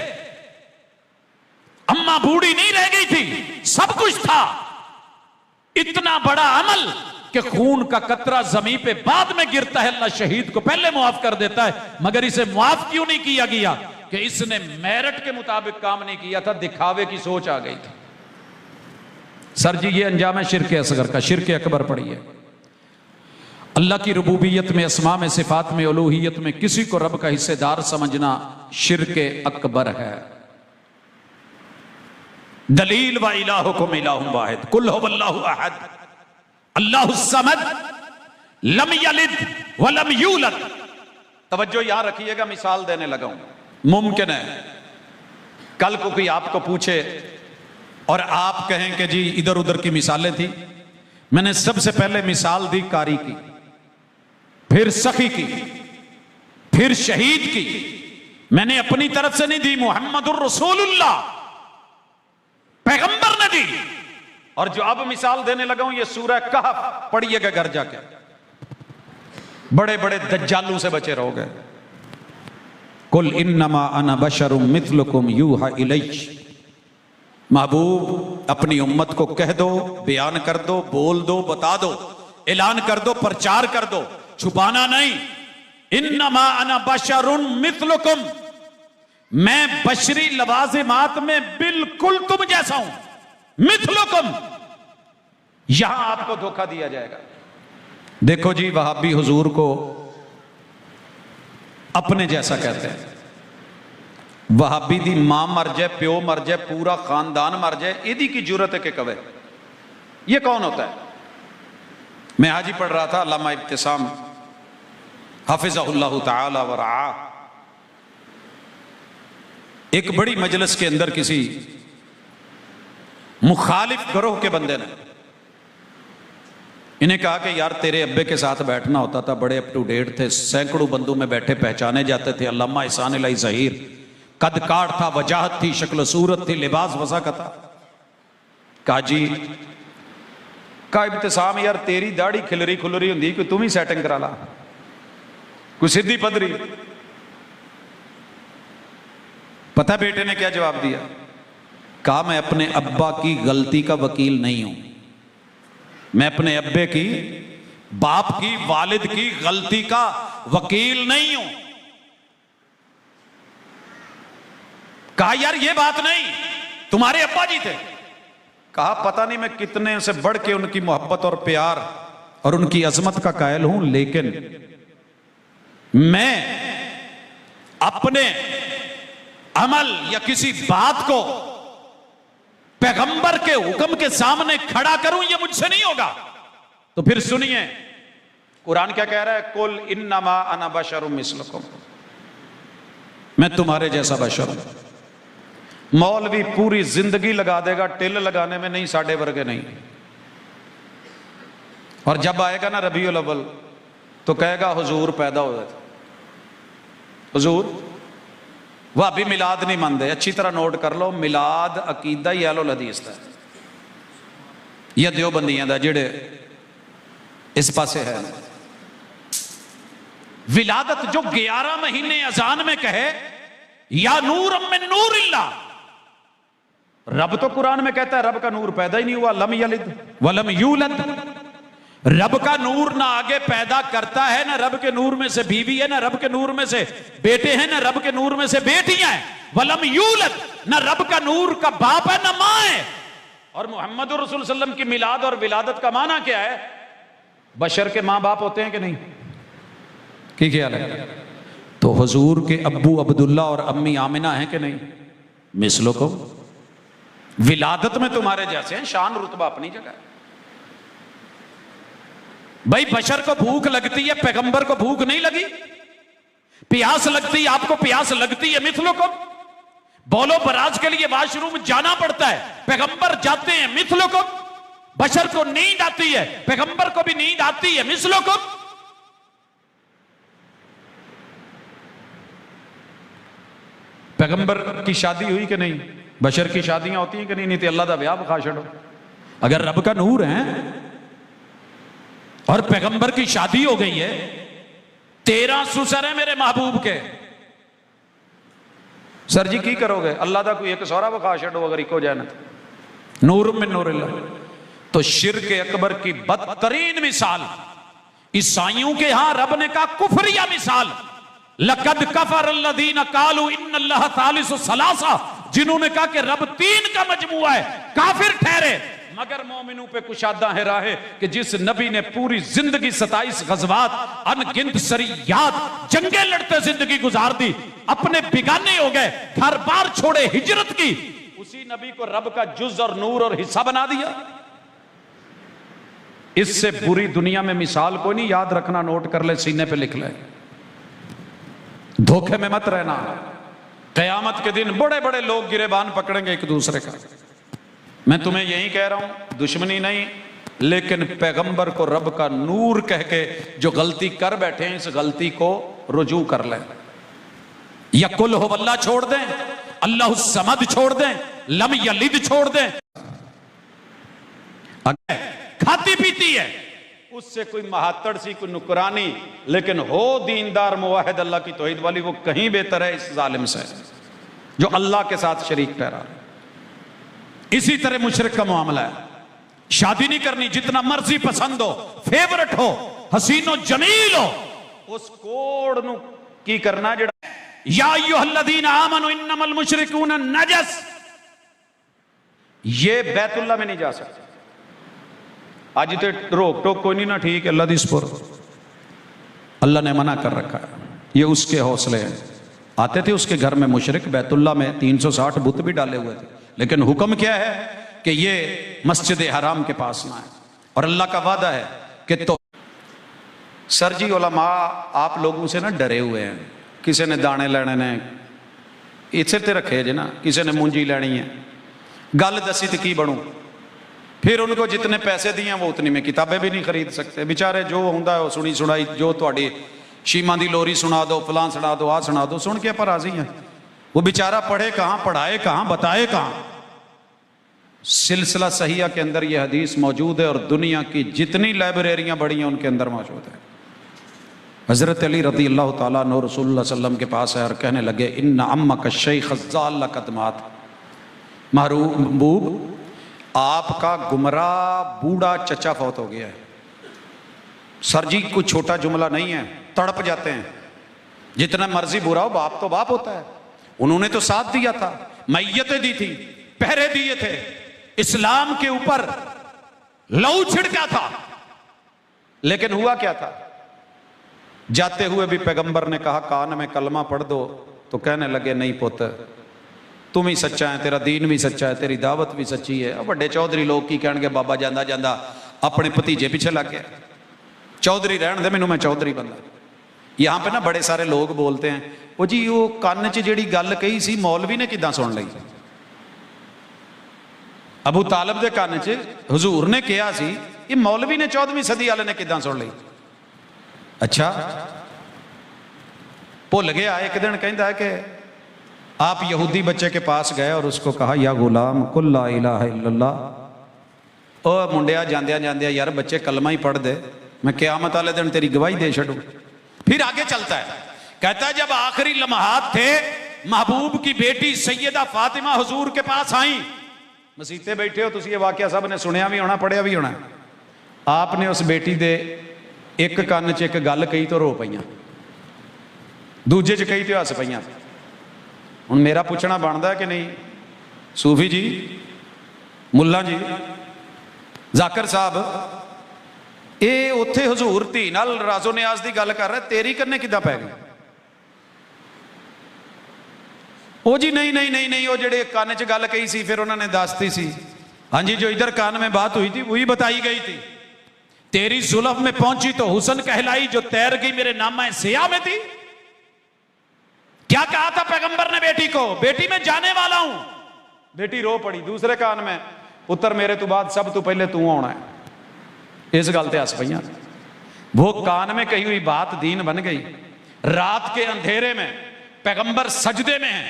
अम्मा बूढ़ी नहीं रह गई थी, सब कुछ था। इतना बड़ा अमल कि खून का कतरा जमीन पे बाद में गिरता है, अल्लाह शहीद को पहले मुआफ कर देता है। मगर इसे मुआफ क्यों नहीं किया गया? कि इसने मेरिट के मुताबिक काम नहीं किया था, दिखावे की सोच आ गई थी। सर जी ये अंजाम है शिर्क असगर का। शिर्क अकबर पड़ी है। अल्लाह की रुबूबियत में, अस्मा में, सिफात में, उलूहियत में किसी को रब का हिस्सेदार समझना शिर्क अकबर है। दलील व इलाहुकुम इलाहुन वाहिद कुल हुवल्लाहु अहद अल्लाहुस समद लम यलिद व लम यूलद। तवज्जो यहां रखिएगा, मिसाल देने लगा हूं। मुमकिन है कल को कोई आपको पूछे और आप कहें कि जी इधर उधर की मिसालें थी। मैंने सबसे पहले मिसाल दी कारी की, फिर सखी की, फिर शहीद की। मैंने अपनी तरफ से नहीं दी, मुहम्मदुर रसूलुल्लाह पैगंबर ने दी। और जो अब मिसाल देने लगा हूं, ये सूरह कहफ पढ़िएगा घर जाके, बड़े बड़े दज्जालों से बचे रहोगे। कुल इन्नमा अना बशरुम मिथलुकुम यूहा इलैहि, महबूब अपनी उम्मत को कह दो, बयान कर दो, बोल दो, बता दो, ऐलान कर दो, प्रचार कर दो, छुपाना नहीं। इन्नमा अना बशरुम मिथलुकुम, मैं बशरी लवाजिमात में बिल्कुल तुम जैसा हूं। मिथलुकुम, यहां आपको धोखा दिया जाएगा। देखो जी, वहाबी हुजूर को अपने जैसा कहते हैं। वहाबी दी मां मर जाए, प्यो मर जाए, पूरा खानदान मर जाए, इदी की जरूरत है कि कवे ये कौन होता है? मैं आज ही पढ़ रहा था, अल्लामा इब्तिसाम हाफिज़हुल्लाह तआला व रआ, एक बड़ी मजलिस के अंदर किसी मुखालिफ ग्रोह के बंदे ने इन्हें कहा कि यार तेरे अब्बे के साथ बैठना होता था, बड़े अप टू डेट थे, सैकड़ों बंदों में बैठे पहचाने जाते थे। अल्लामा ihसान इलाही ज़हीर, कद काट था, वजाहत थी, शक्ल सूरत थी, लिबास वसा का था। कहा जी, कहा इब्तिसाम यार तेरी दाढ़ी खिलरी खुलरी होंगी, कोई तुम ही सैटिंग करा ला, कोई सीधी पदरी। पता बेटे ने क्या जवाब दिया? कहा मैं अपने अब्बा की गलती का वकील नहीं हूं, मैं अपने अब्बे की, बाप की, वालिद की गलती का वकील नहीं हूं। कहा यार ये बात नहीं, तुम्हारे अब्बा जी थे। कहा पता नहीं मैं कितने से बढ़ के उनकी मोहब्बत और प्यार और उनकी अजमत का कायल हूं, लेकिन मैं अपने अमल या किसी बात को पैगंबर के हुक्म के सामने खड़ा करूं, ये मुझसे नहीं होगा। तो फिर सुनिए कुरान क्या कह रहा है, कुल इन्नमा अना बशरुम मिस्लुकुम, मैं तुम्हारे जैसा बशर हूं। मौलवी पूरी जिंदगी लगा देगा टिल लगाने में, नहीं साढ़े वर्गे नहीं। और जब आएगा ना रबीउल अव्वल तो कहेगा हुजूर पैदा हो गए, हुजूर। वह अभी मिलाद नहीं मानते, अच्छी तरह नोट कर लो, मिलाद अकीदा ही अहलुल हदीस दा, या देवबंदियां दा जेड़े इस पासे है। विलादत जो 11 महीने अजान में कहे या नूर मिन नूरिल्लाह, रब तो कुरान में कहता है रब का नूर पैदा ही नहीं हुआ, लम यलिद वलम यूलद। रब का नूर ना आगे पैदा करता है, ना रब के नूर में से बीवी है, ना रब के नूर में से बेटे हैं, ना रब के नूर में से बेटियां हैं। वलम यूलद, ना रब का नूर का बाप है ना मां है। और मोहम्मद रसूल सल्लम की मिलाद और विलादत का माना क्या है? बशर के मां बाप होते हैं कि नहीं? की ख्याल है? तो हुजूर के अब्बू अब्दुल्ला और अम्मी आमिना हैं कि नहीं? मिसलो को विलादत में तुम्हारे जैसे हैं, शान रुतबा अपनी जगह है। भाई बशर को भूख लगती है, पैगंबर को भूख नहीं लगी? प्यास लगती है, आपको प्यास लगती है? मिथलों को बोलो बराज के लिए वाशरूम जाना पड़ता है, पैगंबर जाते हैं। मिथलों को बशर को नींद आती है, पैगंबर को भी नींद आती है। मिथलों को पैगंबर की शादी हुई कि नहीं? बशर की शादियां होती हैं कि नहीं? नहीं तो अल्लाह का ब्याह खा छो। अगर रब का नूर है और पैगंबर की शादी हो गई है, 13 सुसर है मेरे महबूब के, सर जी की करोगे? अल्लाह का कोई एक सौरा विखा छो अगर इको जाए ना, नूर मिन नूरिल्लाह। तो शिर्क अकबर की बदतरीन मिसाल ईसाइयों के यहां रब ने कहा कुफरिया मिसाल, लकद कफर अल्लज़ीना कालू इन्नल्लाह सालिसु सलासा, जिन्होंने कहा कि रब 3 का मजमुआ है, काफिर ठहरे। मगर मोमिनों पे कुशादा है राह कि जिस नबी ने पूरी जिंदगी 27 गज़वात, अनगिनत सरियात, जंगे लड़ते जिंदगी गुजार दी, अपने बिगाने हो गए, घर बार छोड़े, हिजरत की, उसी नबी को रब का जुज और नूर और हिस्सा बना दिया। इससे बुरी दुनिया में मिसाल कोई नहीं, याद रखना, नोट कर ले, सीने पे लिख ले, धोखे में मत रहना। कयामत के दिन बड़े बड़े लोग गिरेबान पकड़ेंगे एक दूसरे का। मैं तुम्हें यही कह रहा हूं, दुश्मनी नहीं, लेकिन पैगंबर को रब का नूर कह के जो गलती कर बैठे हैं, इस गलती को रुजू कर लें। या कुल हो अल्लाह छोड़ दें, अल्लाह समद छोड़ दें, लम यलिद छोड़ दें, खाती पीती है, उससे कोई महातड़ सी कोई नुकरानी, लेकिन हो दीनदार मुवाहिद अल्लाह की तौहीद वाली, वो कहीं बेहतर है इस जालिम से जो अल्लाह के साथ शरीक ठहरा। इसी तरह मुशरिक का मामला है, शादी नहीं करनी, जितना मर्जी पसंद हो, फेवरेट हो, हसीनो जमील हो, उस कोड नु की करना जड़ा या अय्युहल्लज़ीना आमनू इन्नमल मुशरिकूना नजस, ये बैतुल्लाह में नहीं जा सकते। आज तो रोक टोक कोई नहीं ना, ठीक है, अल्लाह दी सुपुर्द, अल्लाह ने मना कर रखा है, ये उसके हौसले हैं। आते थे उसके घर में मुशरिक, बैतुल्लाह में 360 बुत भी डाले हुए थे, लेकिन हुक्म क्या है कि ये मस्जिद हराम के पास ना है, और अल्लाह का वादा है कि तो सर जी उलमा आप लोगों से ना डरे हुए हैं, किसी ने दाने लेने ने इसे ते रखे जे ना, किसी ने मूंजी लेनी है, गल दसी तो की बनू, फिर उनको जितने पैसे दिए वो उतनी में किताबें भी नहीं खरीद सकते बेचारे, जो होंदा है वो सुनी सुनाई, जो थोड़ी शीमा दी लोरी सुना दो, फलां सुना दो, आ सुना दो, सुन के पर राजी हैं। वो बेचारा पढ़े कहाँ, पढ़ाए कहाँ, बताए कहाँ। सिलसिला सहिया के अंदर ये हदीस मौजूद है, और दुनिया की जितनी लाइब्रेरियां बड़ी हैं उनके अंदर मौजूद है। हजरत अली रज़ी अल्लाह ताला अन्हु रसूलुल्लाह सल्लल्लाहु अलैहि वसल्लम के पास है और कहने लगे, इन्ना अम्मका शैख़ ज़ाल कदमात, महबूब आपका गुमराह बूढ़ा चचा फौत हो गया है। सर जी कुछ छोटा जुमला नहीं है, तड़प जाते हैं, जितना मर्जी बुरा हो बाप तो बाप होता है, उन्होंने तो साथ दिया था, मैयतें दी थी, पहरे दिए थे, इस्लाम के ऊपर लहू छिड़का था, लेकिन हुआ क्या था, जाते हुए भी पैगंबर ने कहा कान में कलमा पढ़ दो, तो कहने लगे नहीं पुत तुम ही सच्चा है, तेरा दीन भी सच्चा है, तेरी दावत भी सच्ची है। अब बड़े चौधरी लोग की कहणगे बाबा जांदा जांदा अपने भतीजे पीछे लग गया, चौधरी रहन दे, मैनू मैं चौधरी बनदा। यहाँ पे ना बड़े सारे लोग बोलते हैं, वो जी वो कान च जिहड़ी गल कही सी मौलवी ने किदां सुन लई, अबू तालिब दे कान च हुजूर ने कहा सी, ये मौलवी ने 14वीं सदी वाले ने किदां सुन लई। अच्छा भुल गया, एक दिन कहता है कि आप यहूदी बच्चे के पास गए और उसको कहा या गुलाम कुल ला इलाहा इल्लल्लाह, ओ मुंडिया जांदिया जांदिया यार बच्चे कलमा ही पढ़ दे, मैं क़यामत वाले दिन तेरी गवाही दे छूं। फिर आगे चलता है, कहता है जब आखिरी लम्हात थे, महबूब की बेटी सैयदा फातिमा हुजूर के पास आई, मसीते बैठे हो तुम, ये वाकया सब ने सुनिया भी होना, पढ़िया भी होना। आपने उस बेटी दे एक कान च एक गल कही तो रो पईयां, दूजे च कही तो हस पईयां। हुण मेरा पूछना बनता है कि नहीं, सूफी जी, मुल्ला जी, जाकिर साहब, ये उत्थे हुजूर धी नाल राजो नियाज की गल कर रहा, तेरी कन्ने किदां पै गई? ओ जी नहीं नहीं नहीं नहीं, वो जेड़े कान च गल कही सी फिर उन्होंने दसती सी, हाँ जी जो इधर कान में बात हुई थी वही बताई गई थी, तेरी जुल्फ में पहुंची तो हुसन कहलाई, जो तैर गई मेरे नामा सिया में थी। क्या कहा था पैगंबर ने बेटी को, बेटी मैं जाने वाला हूं, बेटी रो पड़ी। दूसरे कान में, पुत्र मेरे तो बाद सब तो पहले तू आना है। इस गल ते हस पईयां। वो कान में कही हुई बात दीन बन गई। रात के अंधेरे में पैगंबर सजदे में है,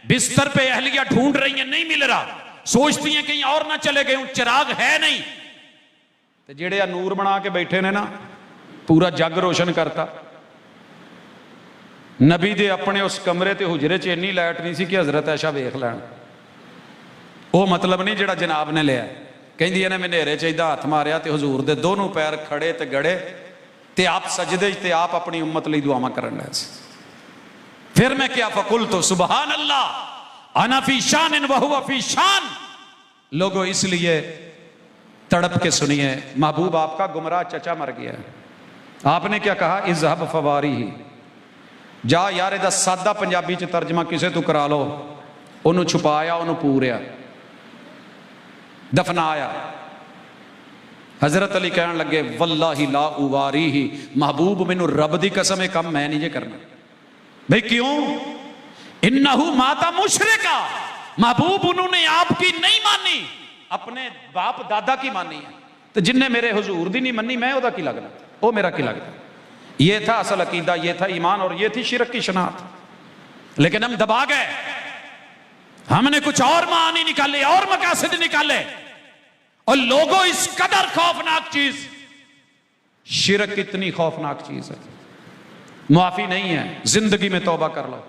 बिस्तर पे अहलिया ढूंढ रही है, नहीं मिल रहा, सोचती हैं कहीं और ना चले गए, चिराग है नहीं, तो जेड़े नूर बना के बैठे ने ना, पूरा जग रोशन करता। नबी दे अपने उस कमरे ते हुजरे च इन्नी लाइट नहीं सी कि हजरत ऐशा वेख लैन। वो मतलब नहीं जेड़ा जनाब ने लिया, कहंदी ने मैं नेरे च इदा हथ मारिया ते हुजूर दे दोनों पैर खड़े ते गड़े, ते आप सजदे ते आप अपनी उम्मत लई दुआवां करन लगे सी। फिर मैं क्या फकुल तो सुबहान अल्लाह अना फी शान व हुवा फी शान। लोगों इसलिए तड़प के सुनिए, महबूब आपका गुमराह चचा मर गया है। आपने क्या कहा, इज़हब फवारी ही, जा यार इहदा सादा पंजाबी च तर्जमा किसे तू करा लो, उन्होंने छुपाया, उन्होंने पूरिया, दफनाया। हजरत अली कहन लगे वल्लाही ला उवारी ही, महबूब मैनू रब दी कसम है कम मैं नहीं जे करना। भाई क्यों? इन्नहु माता मुशरिका, महबूब उन्होंने आपकी नहीं मानी, अपने बाप दादा की मानी है, तो जिन्हें मेरे हुजूर दी नहीं मनी मैं ओदा की लगना, वो मेरा की लगता। ये था असल अकीदा, ये था ईमान, और ये थी शिरक की शनाख्त। लेकिन हम दबा गए, हमने कुछ और मानी निकाले और मकासद निकाले, और लोगों इस कदर खौफनाक चीज, शिरक कितनी खौफनाक चीज है। मुआफी नहीं है, जिंदगी में तौबा कर लो,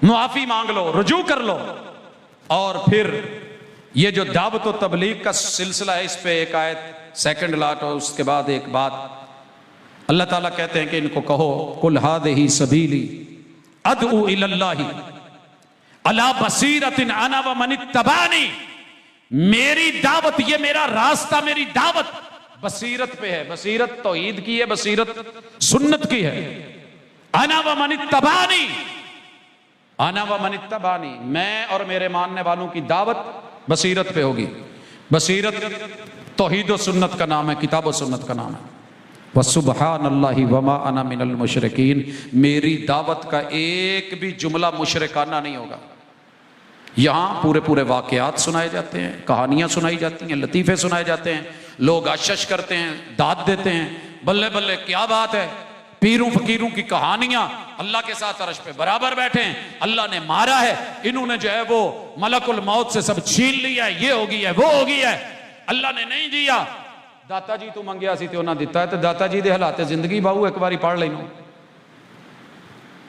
मुआफी मांग लो, रुजू कर लो। और फिर ये जो दावत और तबलीग का सिलसिला है, इस पे एक आयत सेकंड लाट और उसके बाद एक बात। अल्लाह ताला कहते हैं कि इनको कहो, कुल हादिही सबीली अदउ इलल्लाहि अला बसीरतिन अना व मन इत्तबानी। मेरी दावत, ये मेरा रास्ता, मेरी दावत बसीरत पे है। बसीरत तौहीद की है, बसीरत सुन्नत की है। अना व मन इत्तबानी, अना व मन इत्तबानी, मैं और मेरे मानने वालों की दावत बसीरत पे होगी। बसीरत तौहीद व सुन्नत का नाम है, किताब व सुन्नत का नाम है। व सुब्हानल्लाहि वमा अना मिनल मुशरिकीन, मेरी दावत का एक भी जुमला मुशरिकाना नहीं होगा। यहाँ पूरे पूरे वाकयात सुनाए जाते हैं, कहानियाँ सुनाई जाती हैं, लतीफ़े सुनाए जाते हैं, लोग आशश करते हैं, दाद देते हैं, बल्ले बल्ले क्या बात है, पीरों फकीरों की कहानियाँ, अल्लाह के साथ अर्श पे बराबर बैठे हैं, अल्लाह ने मारा है, इन्होंने जो है वो मलकुल मौत से सब छीन लिया है, ये हो गई है, वो हो गई है, अल्लाह ने नहीं दिया। दाता जी तू मंगया सी ते उन्हें दिता है, तो दाता जी दे हालात जिंदगी बाबू एक बारी पढ़ लेनो।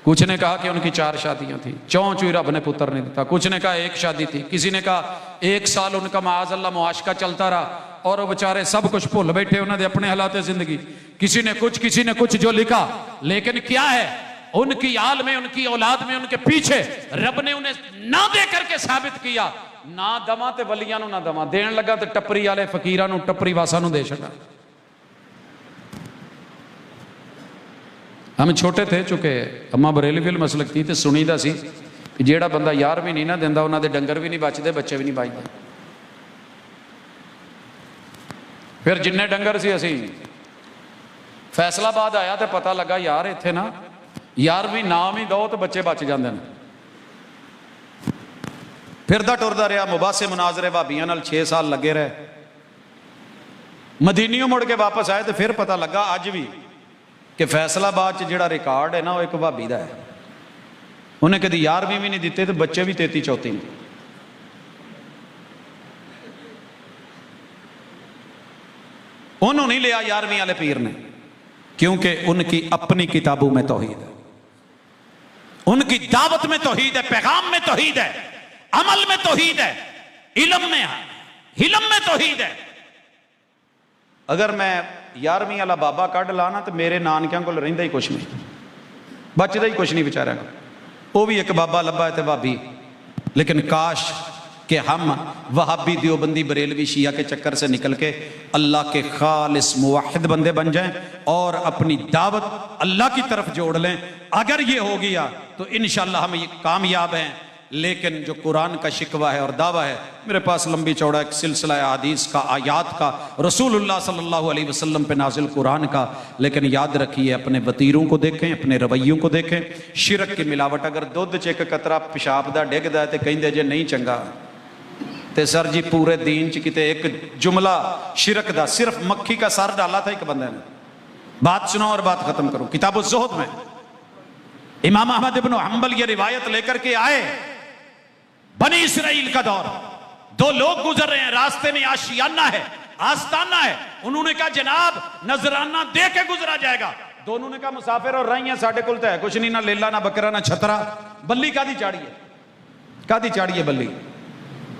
कुछ ने कहा कि उनकी 4 शादियां थी, चौं चुई रब ने पुत्र नहीं दिता। कुछ ने कहा 1 शादी थी, किसी ने कहा 1 साल उनका माज अल्लाह मुआशका चलता रहा और वो बेचारे सब कुछ भुल बैठे, उन्होंने अपने हालात जिंदगी। किसी ने कुछ जो लिखा, लेकिन क्या है उनकी आल में, उनकी औलाद में, उनके पीछे रब ने उन्हें ना दे करके साबित किया। ना दमा ते वलियां नूं ना दमा देन लगा, तो टपरी वाले फकीरां नूं, टपरी वासा नूं दे छड़ा। हम छोटे थे चुके, अम्मा बरेलवील मसलक थी, तो सुनीदा सी कि जेड़ा बंदा यार भी नहीं ना दिंदा, उन्होंने डंगर भी नहीं बचते, बच्चे भी नहीं बचते। फिर जिन्ने डंगर सी असी फैसलाबाद आया तो पता लगा यार इत्थे ना यार भी नाम ही दो तो बच्चे बच जाते हैं। फिरदा टुरदा रहा, मुबासे मुनाजरे भाबियां नाल 6 साल लगे रहे। मदीनियों मुड़ के वापस आए तो फिर पता लगा अज भी कि फैसलाबाद जिहड़ा रिकॉर्ड है ना वो एक भाभी का है। उन्हें कभी 11वीं भी नहीं दिते, तो बच्चे भी 33-34 ने। उन्होंने नहीं लिया 11वीं वाले पीर ने, क्योंकि उनकी अपनी किताबों में तौहीद है, उनकी दावत में तौहीद है, पैगाम में तौहीद है, अमल में तौहीद है, इल्म में तौहीद है। अगर मैं 11वीं वाला बाबा कढ़ लाना तो मेरे नानकियां को रहिंदा ही कुछ नहीं, बचदा ही कुछ नहीं बेचारा। वो भी एक बाबा लब्बा है तो भाभी, लेकिन काश कि हम वहाबी देवबंदी बरेलवी शिया के चक्कर से निकल के अल्लाह के खालिस मुवाहिद बंदे बन जाएं और अपनी दावत अल्लाह की तरफ जोड़ लें। अगर ये हो गया तो इंशाअल्लाह हम ये कामयाब हैं। लेकिन जो कुरान का शिकवा है और दावा है, मेरे पास लंबी चौड़ा एक सिलसिला है हदीस का, आयात का, रसूलुल्लाह सल्लल्लाहु अलैहि वसल्लम पे नाजिल कुरान का। लेकिन याद रखिए, अपने वतीरों को देखें, अपने रवैयों को देखें। शिरक की मिलावट, अगर दुध च एक कतरा पेशाब का डिगदा है तो कहिंदे जे नहीं चंगा, तो सर जी पूरे दीन च किते एक जुमला शिरक दा, सिर्फ मक्खी का सर डाला था एक बंदे ने। बात सुनो और बात खत्म करो। किताब ज़ुहद में इमाम अहमद इब्न हंबल ये रिवायत लेकर के आए, बनी इसराइल का दौर, 2 लोग गुजर रहे हैं, रास्ते में आशियाना है, आस्ताना है। उन्होंने कहा जनाब नजराना दे के गुजरा जाएगा। दोनों ने कहा मुसाफिर और रही हैं, साढ़े कोल तो है कुछ नहीं, ना लेला ना बकरा ना छतरा, बल्ली कादी चाड़ी है, कादी चाड़ी है बल्ली?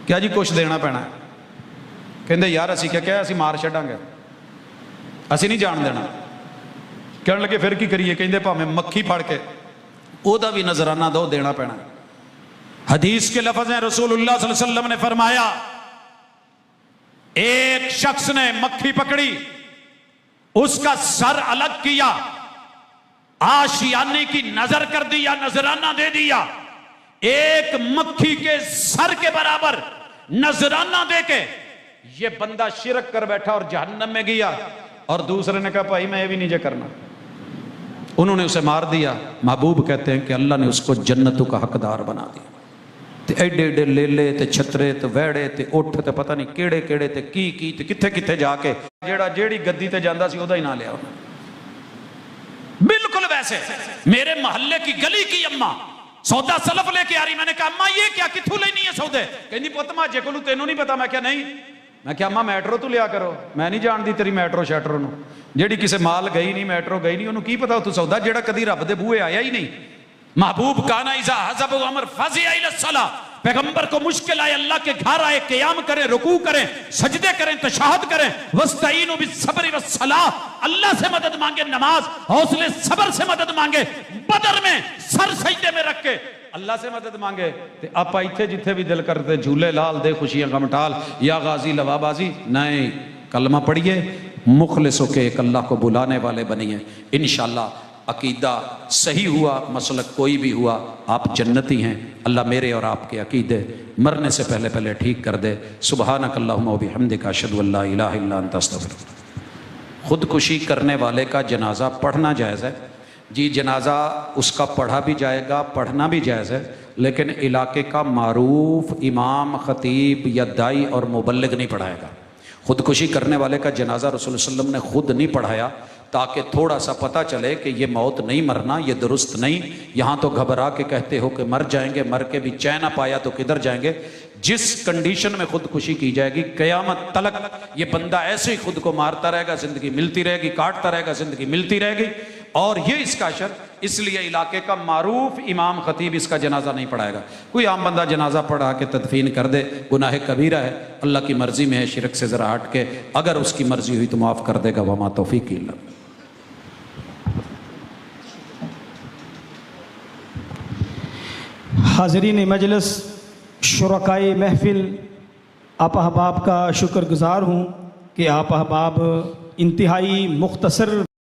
क्या जी कुछ देना पैना है। कहते यार असी क्या असी मार छड़ांगे, असी नहीं जान देना। कहने लगे फिर की करिए? कहते भावें मक्खी फड़ के ओदा भी नजराना दो, देना पैना। हदीस के लफ्ज हैं, रसूलुल्लाह सल्लल्लाहु अलैहि वसल्लम ने फरमाया, एक शख्स ने मक्खी पकड़ी, उसका सर अलग किया, आशियाने की नजर कर दिया, नजराना दे दिया। एक मक्खी के सर के बराबर नजराना देके ये बंदा शिरक कर बैठा और जहन्नम में गया। और दूसरे ने कहा भाई मैं ये भी नहीं जे करना। उन्होंने उसे मार दिया। महबूब कहते हैं कि अल्लाह ने उसको जन्नतों का हकदार बना दिया। ते एडे एडे लेले ते छतरे ते वैड़े ते उठ ते पता नहीं केड़े केड़े ते की ते किथे किथे जाके जेड़ा जेड़ी गद्दी ते जांदा सी ओदा ही ना लिया। बिल्कुल वैसे मेरे मोहल्ले की गली की अम्मा सौदा सलफ लेके आ रही। मैंने कहा अम्मा ये क्या किथों लेनी है सौदे? कहती पुत माजे को तेनों नहीं पता। मैं क्या नहीं, मैं क्या अम्मा मैट्रो तू लिया करो, मैं नहीं जानती तेरी मैट्रो शैट्रो नूं, जेड़ी किसे माल गई नहीं मैट्रो गई नहीं, उन्होंने की पता तू सौदा जेड़ा कदी रब दे बूहे आया ही नहीं। महबूब काना इज़ा हज़ब अमर फज़िया इला सला, पैगंबर को मुश्किल आए अल्लाह के घर आए, क़याम करें, रुकू करें, सजदे करें, तशहद करें, वस्तईनु बिस्सब्रि वस्सलाह, अल्लाह से मदद मांगे, नमाज हौसले सब्र से मदद मांगे, बदर में सर सजदे में रख के अल्लाह से मदद मांगे। ते आप इत्थे जिथे भी दिल करते झूले लाल दे खुशियां गमटाल या गाजी लवाबाजी नहीं, कलमा पढ़िए, मुखलिस होके एक अल्लाह को बुलाने वाले बनिए। इंशाअल्लाह अकीदा सही हुआ, मसलक कोई भी हुआ, आप जन्नती हैं। अल्लाह मेरे और आपके अकीदे मरने से पहले पहले ठीक कर दे। सुबहानक अल्लाहुम्मा व बिहम्दिका अशहदु अल्ला इलाहा इल्ला अंता अस्तगफिरुक। खुदकुशी करने वाले का जनाजा पढ़ना जायज़ है जी, जनाजा उसका पढ़ा भी जाएगा, पढ़ना भी जायज़ है, लेकिन इलाके का मारूफ इमाम, खतीब या दाई और मुबल्लिग नहीं पढ़ाएगा। खुदकुशी करने वाले का जनाजा रसूल सल्लल्लाहु अलैहि वसल्लम ने खुद नहीं पढ़ाया, ताकि थोड़ा सा पता चले कि ये मौत नहीं मरना, ये दुरुस्त नहीं। यहाँ तो घबरा के कहते हो कि मर जाएंगे, मर के भी चैन ना पाया तो किधर जाएंगे। जिस कंडीशन में खुदकुशी की जाएगी क़यामत तलक ये बंदा ऐसे ही खुद को मारता रहेगा, जिंदगी मिलती रहेगी, काटता रहेगा, जिंदगी मिलती रहेगी। और ये इसका शर, इसलिए इलाके का मारूफ इमाम खतीब इसका जनाजा नहीं पढ़ाएगा। कोई आम बंदा जनाजा पढ़ा के तदफीन कर दे, गुनाह कबीरा है, अल्लाह की मर्जी में है, शिरक से ज़रा हट के अगर उसकी मर्जी हुई तो माफ़ कर देगा। वमा तौफीक इल्ला। हाज़रीन मजलिस, शुरकाए महफिल, आप अहबाब का शुक्रगुज़ार हूँ कि आप अहबाब इंतहाई मुख्तसर